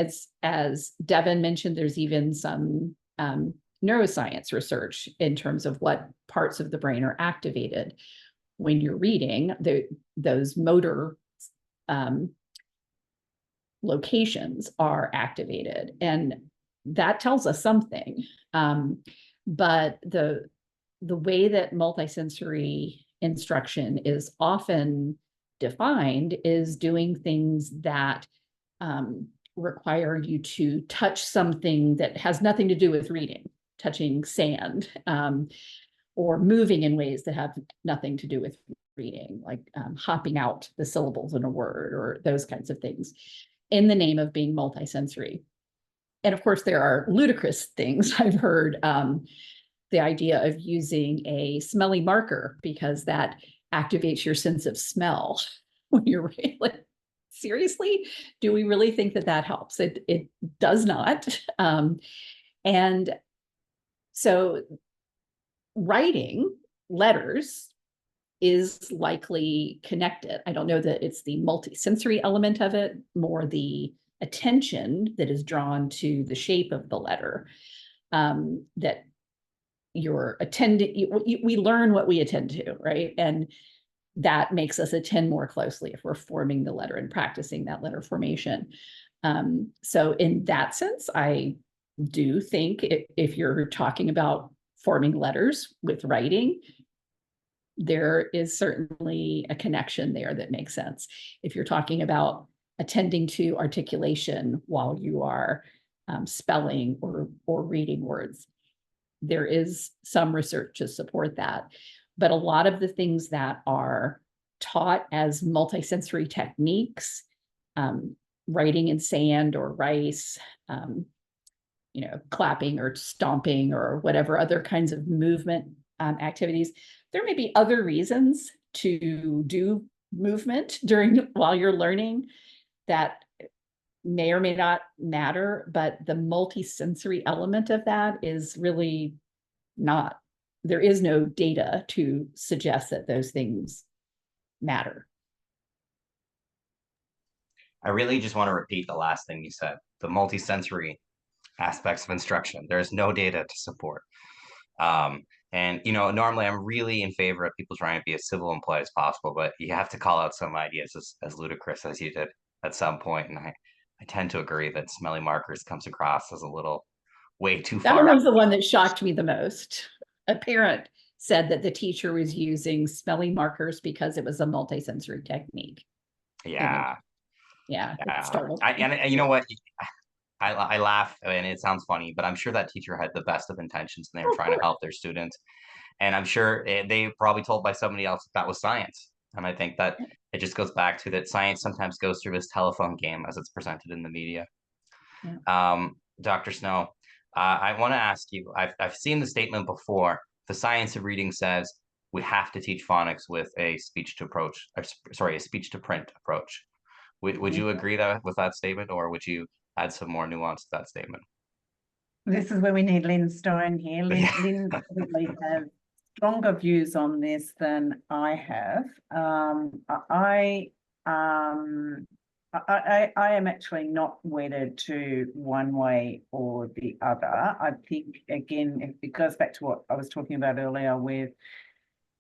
[SPEAKER 3] as Devin mentioned, there's even some neuroscience research in terms of what parts of the brain are activated when you're reading. Those motor locations are activated, and that tells us something. But the way that multisensory instruction is often defined is doing things that require you to touch something that has nothing to do with reading, touching sand, or moving in ways that have nothing to do with reading, like hopping out the syllables in a word or those kinds of things, in the name of being multisensory. And of course, there are ludicrous things. I've heard the idea of using a smelly marker because that activates your sense of smell when you're like, seriously, do we really think that that helps? It does not. And so writing letters is likely connected. I don't know that it's the multisensory element of it, more the attention that is drawn to the shape of the letter, that you're attending. We learn what we attend to, right? And that makes us attend more closely if we're forming the letter and practicing that letter formation. So in that sense, I do think if you're talking about forming letters with writing, there is certainly a connection there that makes sense. If you're talking about attending to articulation while you are spelling or reading words. There is some research to support that, but a lot of the things that are taught as multisensory techniques, writing in sand or rice, clapping or stomping or whatever other kinds of movement activities. There may be other reasons to do movement while you're learning that may or may not matter, but the multisensory element of that is really not. There is no data to suggest that those things matter.
[SPEAKER 1] I really just want to repeat the last thing you said, the multisensory aspects of instruction. There's no data to support. And normally I'm really in favor of people trying to be as civil and polite as possible, but you have to call out some ideas as ludicrous as you did at some point. And I tend to agree that smelly markers comes across as a little way too far.
[SPEAKER 3] That was the one that shocked me the most. A parent said that the teacher was using smelly markers because it was a multisensory technique.
[SPEAKER 1] Yeah.
[SPEAKER 3] Yeah.
[SPEAKER 1] And you know what? I laugh and it sounds funny, but I'm sure that teacher had the best of intentions and they were trying to help their students. And I'm sure they probably told by somebody else that was science. And I think that it just goes back to that science sometimes goes through this telephone game as it's presented in the media.
[SPEAKER 3] Yeah.
[SPEAKER 1] Dr. Snow, I want to ask you, I've seen the statement before. The science of reading says we have to teach phonics with a speech to print approach. Would you agree with that statement, or would you add some more nuance to that statement?
[SPEAKER 4] This is where we need Lynn Stone here. Lynn probably has stronger views on this than I have. I am actually not wedded to one way or the other. I think, again, it goes back to what I was talking about earlier with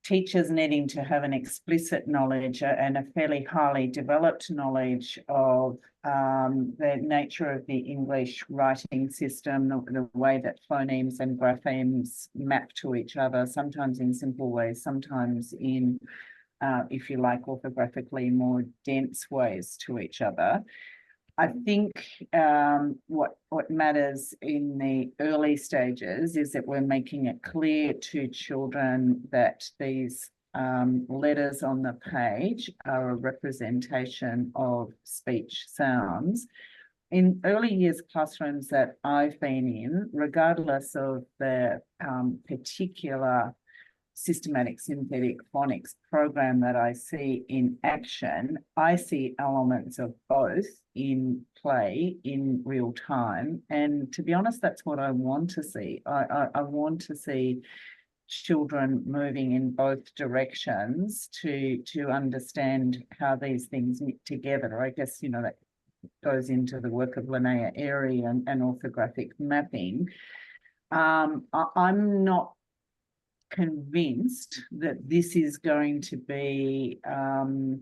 [SPEAKER 4] teachers needing to have an explicit knowledge and a fairly highly developed knowledge of the nature of the English writing system, the way that phonemes and graphemes map to each other, sometimes in simple ways, sometimes in, if you like, orthographically more dense ways to each other. I think what matters in the early stages is that we're making it clear to children that these letters on the page are a representation of speech sounds. In early years classrooms that I've been in, regardless of the particular systematic synthetic phonics program that I see in action, I see elements of both in play in real time. And to be honest, that's what I want to see. I want to see children moving in both directions to understand how these things knit together. I guess, that goes into the work of Linnea Airy and orthographic mapping. I'm not convinced that this is going to be a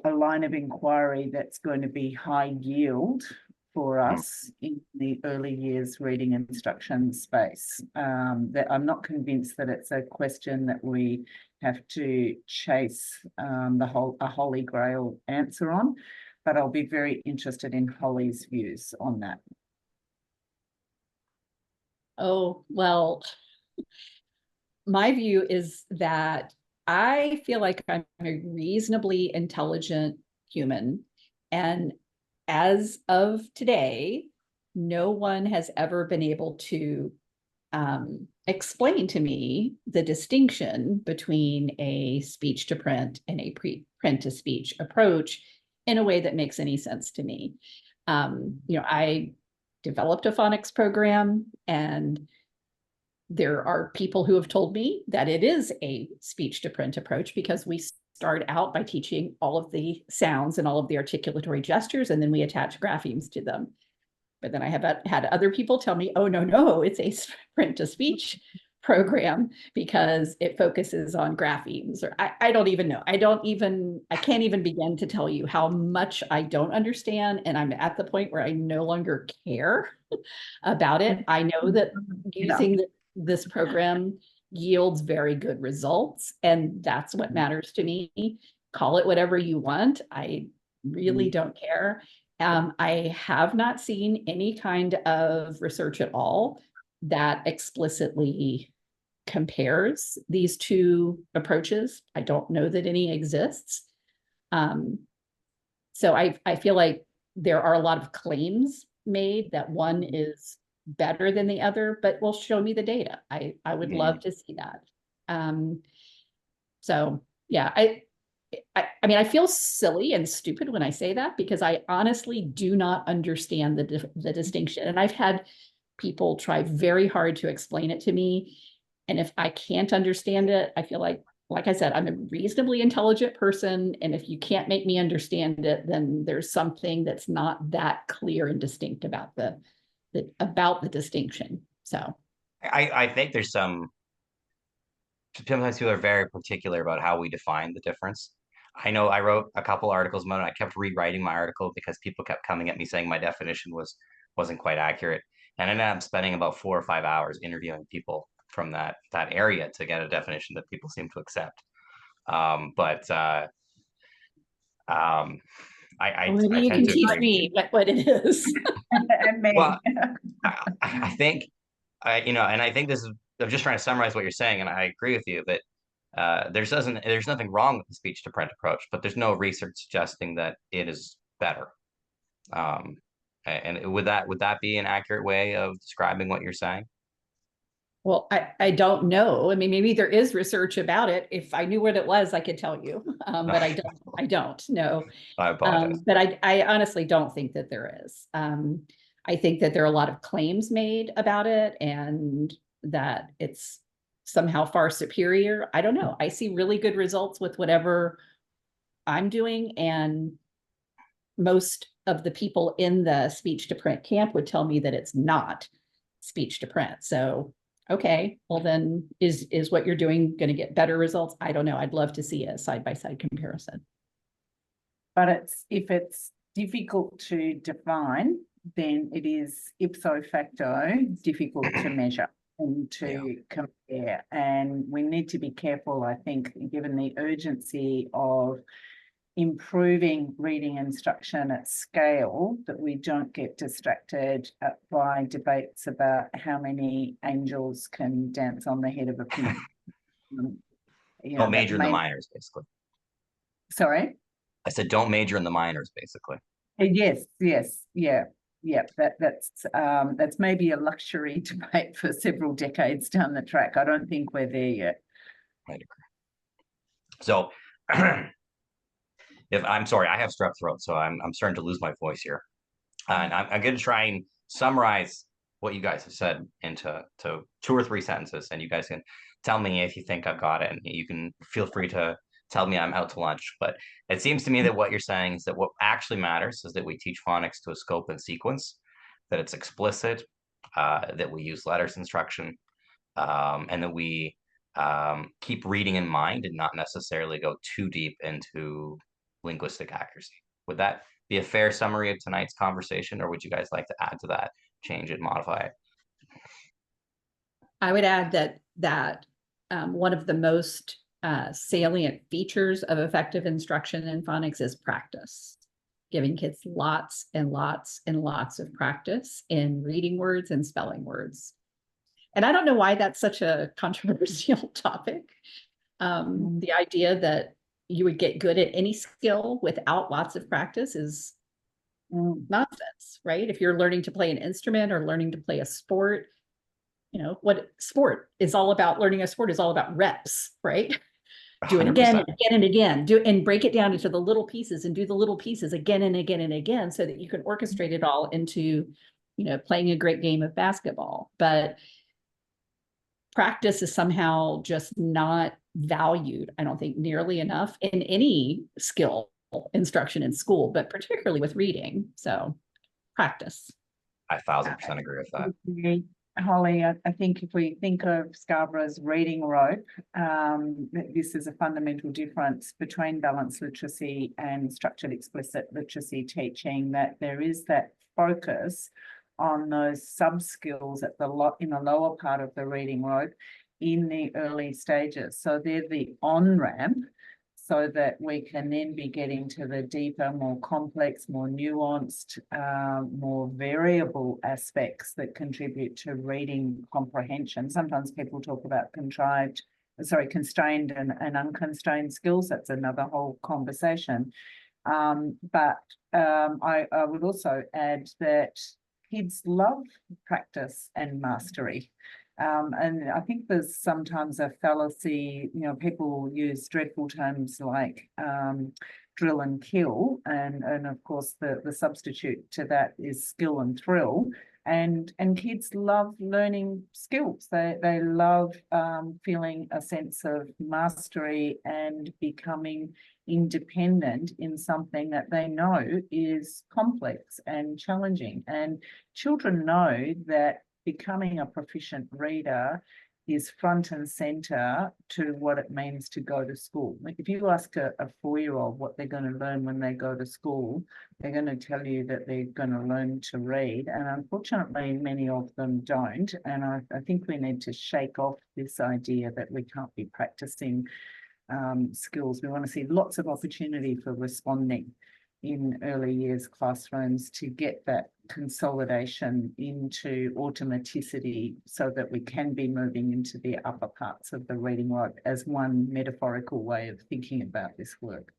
[SPEAKER 4] line of inquiry that's going to be high yield for us in the early years reading instruction space. That I'm not convinced that it's a question that we have to chase a holy grail answer on, but I'll be very interested in Holly's views on that.
[SPEAKER 3] Oh, well, my view is that I feel like I'm a reasonably intelligent human. And as of today, no one has ever been able to explain to me the distinction between a speech to print and a print to speech approach in a way that makes any sense to me. I developed a phonics program, and there are people who have told me that it is a speech to print approach because we start out by teaching all of the sounds and all of the articulatory gestures, and then we attach graphemes to them. But then I have had other people tell me, oh, no, it's a print to speech program because it focuses on graphemes. Or I don't even know. I can't even begin to tell you how much I don't understand. And I'm at the point where I no longer care about it. I know that using this program yields very good results, and that's what matters to me. Call it whatever you want. I really don't care. I have not seen any kind of research at all that explicitly compares these two approaches. I don't know that any exists. So I feel like there are a lot of claims made that one is better than the other, but will show me the data. I would love to see that. So yeah, I mean, I feel silly and stupid when I say that because I honestly do not understand the distinction. And I've had people try very hard to explain it to me. And if I can't understand it, I feel like I said, I'm a reasonably intelligent person. And if you can't make me understand it, then there's something that's not that clear and distinct about the distinction. So
[SPEAKER 1] I think there's sometimes people are very particular about how we define the difference. I know I wrote a couple articles about it. I kept rewriting my article because people kept coming at me saying my definition wasn't quite accurate. And I ended up spending about 4 or 5 hours interviewing people from that area to get a definition that people seem to accept. But I
[SPEAKER 3] maybe you
[SPEAKER 1] tend
[SPEAKER 3] can
[SPEAKER 1] to
[SPEAKER 3] teach
[SPEAKER 1] agree.
[SPEAKER 3] me what it is.
[SPEAKER 4] And me.
[SPEAKER 1] Well, I think and I think this is. I'm just trying to summarize what you're saying, and I agree with you that there's nothing wrong with the speech to print approach, but there's no research suggesting that it is better. And would that be an accurate way of describing what you're saying?
[SPEAKER 3] Well, I don't know. I mean, maybe there is research about it. If I knew what it was, I could tell you. But I don't know.
[SPEAKER 1] I apologize.
[SPEAKER 3] But I honestly don't think that there is. I think that there are a lot of claims made about it and that it's somehow far superior. I don't know. I see really good results with whatever I'm doing, and most of the people in the speech to print camp would tell me that it's not speech to print. So okay, well then is what you're doing going to get better results? I don't know. I'd love to see a side-by-side comparison.
[SPEAKER 4] But if it's difficult to define, then it is ipso facto difficult to measure and to compare. And we need to be careful, I think, given the urgency of improving reading instruction at scale, that we don't get distracted by debates about how many angels can dance on the head of a pin.
[SPEAKER 1] Don't major in the minors, basically.
[SPEAKER 4] Sorry?
[SPEAKER 1] I said don't major in the minors, basically.
[SPEAKER 4] Yes, yeah. That's maybe a luxury debate for several decades down the track. I don't think we're there yet.
[SPEAKER 1] I'd agree. So if I'm sorry, I have strep throat, so I'm starting to lose my voice here. And I'm going to try and summarize what you guys have said into 2 or 3 sentences, and you guys can tell me if you think I've got it, and you can feel free to tell me I'm out to lunch. But it seems to me that what you're saying is that what actually matters is that we teach phonics to a scope and sequence, that it's explicit, that we use letters instruction, and that we keep reading in mind and not necessarily go too deep into linguistic accuracy. Would that be a fair summary of tonight's conversation, or would you guys like to add to that, change it, modify it?
[SPEAKER 3] I would add that one of the most salient features of effective instruction in phonics is practice. Giving kids lots and lots and lots of practice in reading words and spelling words. And I don't know why that's such a controversial topic. The idea that you would get good at any skill without lots of practice is nonsense, right? If you're learning to play an instrument or learning to play a sport, what sport is all about, learning a sport is all about reps, right? Do it again and again and again, and break it down into the little pieces and do the little pieces again and again and again so that you can orchestrate it all into, playing a great game of basketball. But practice is somehow just not valued, I don't think, nearly enough in any skill instruction in school, but particularly with reading. So practice.
[SPEAKER 1] I 1000% agree with that.
[SPEAKER 4] Holly, I think if we think of Scarborough's reading rope, this is a fundamental difference between balanced literacy and structured explicit literacy teaching, that there is that focus on those sub-skills in the lower part of the reading rope in the early stages. So they're the on-ramp so that we can then be getting to the deeper, more complex, more nuanced, more variable aspects that contribute to reading comprehension. Sometimes people talk about constrained and unconstrained skills. That's another whole conversation. But I would also add that kids love practice and mastery. And I think there's sometimes a fallacy, people use dreadful terms like drill and kill, and of course the substitute to that is skill and thrill. And kids love learning skills. They love feeling a sense of mastery and becoming independent in something that they know is complex and challenging. And children know that becoming a proficient reader is front and center to what it means to go to school. Like if you ask a 4-year-old what they're going to learn when they go to school, they're going to tell you that they're going to learn to read. And unfortunately, many of them don't. And I think we need to shake off this idea that we can't be practicing skills. We want to see lots of opportunity for responding in early years classrooms to get that consolidation into automaticity so that we can be moving into the upper parts of the reading work as one metaphorical way of thinking about this work.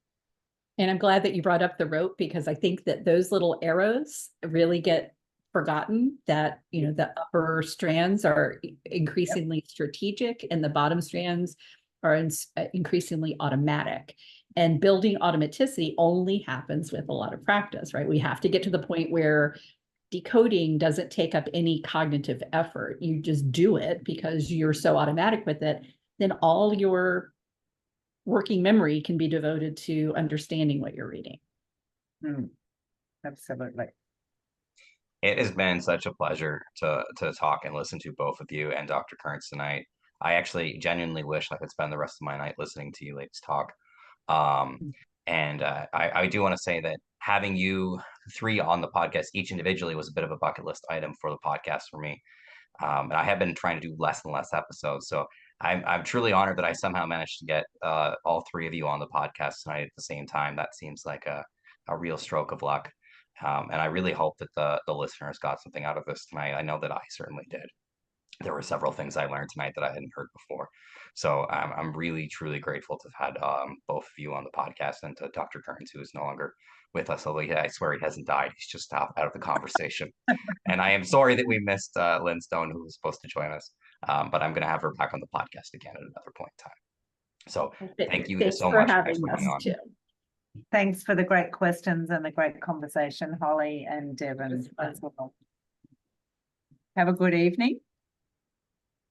[SPEAKER 3] And I'm glad that you brought up the rope, because I think that those little arrows really get forgotten, that, the upper strands are increasingly strategic and the bottom strands are increasingly automatic. And building automaticity only happens with a lot of practice, right? We have to get to the point where decoding doesn't take up any cognitive effort. You just do it because you're so automatic with it. Then all your working memory can be devoted to understanding what you're reading.
[SPEAKER 4] Absolutely.
[SPEAKER 1] It has been such a pleasure to talk and listen to both of you and Dr. Kearns tonight. I actually genuinely wish I could spend the rest of my night listening to you ladies talk. And I do want to say that having you three on the podcast each individually was a bit of a bucket list item for the podcast for me. And I have been trying to do less and less episodes. So I'm truly honored that I somehow managed to get all three of you on the podcast tonight at the same time. That seems like a real stroke of luck. And I really hope that the listeners got something out of this tonight. I know that I certainly did. There were several things I learned tonight that I hadn't heard before. So I'm really, truly grateful to have had both of you on the podcast, and to Dr. Kearns, who is no longer with us, although I swear he hasn't died. He's just out of the conversation. And I am sorry that we missed Lynn Stone, who was supposed to join us. But I'm going to have her back on the podcast again at another point in time. So thank you so much for having us too.
[SPEAKER 4] Thanks for the great questions and the great conversation, Holly and Devin, as well. Have a good evening.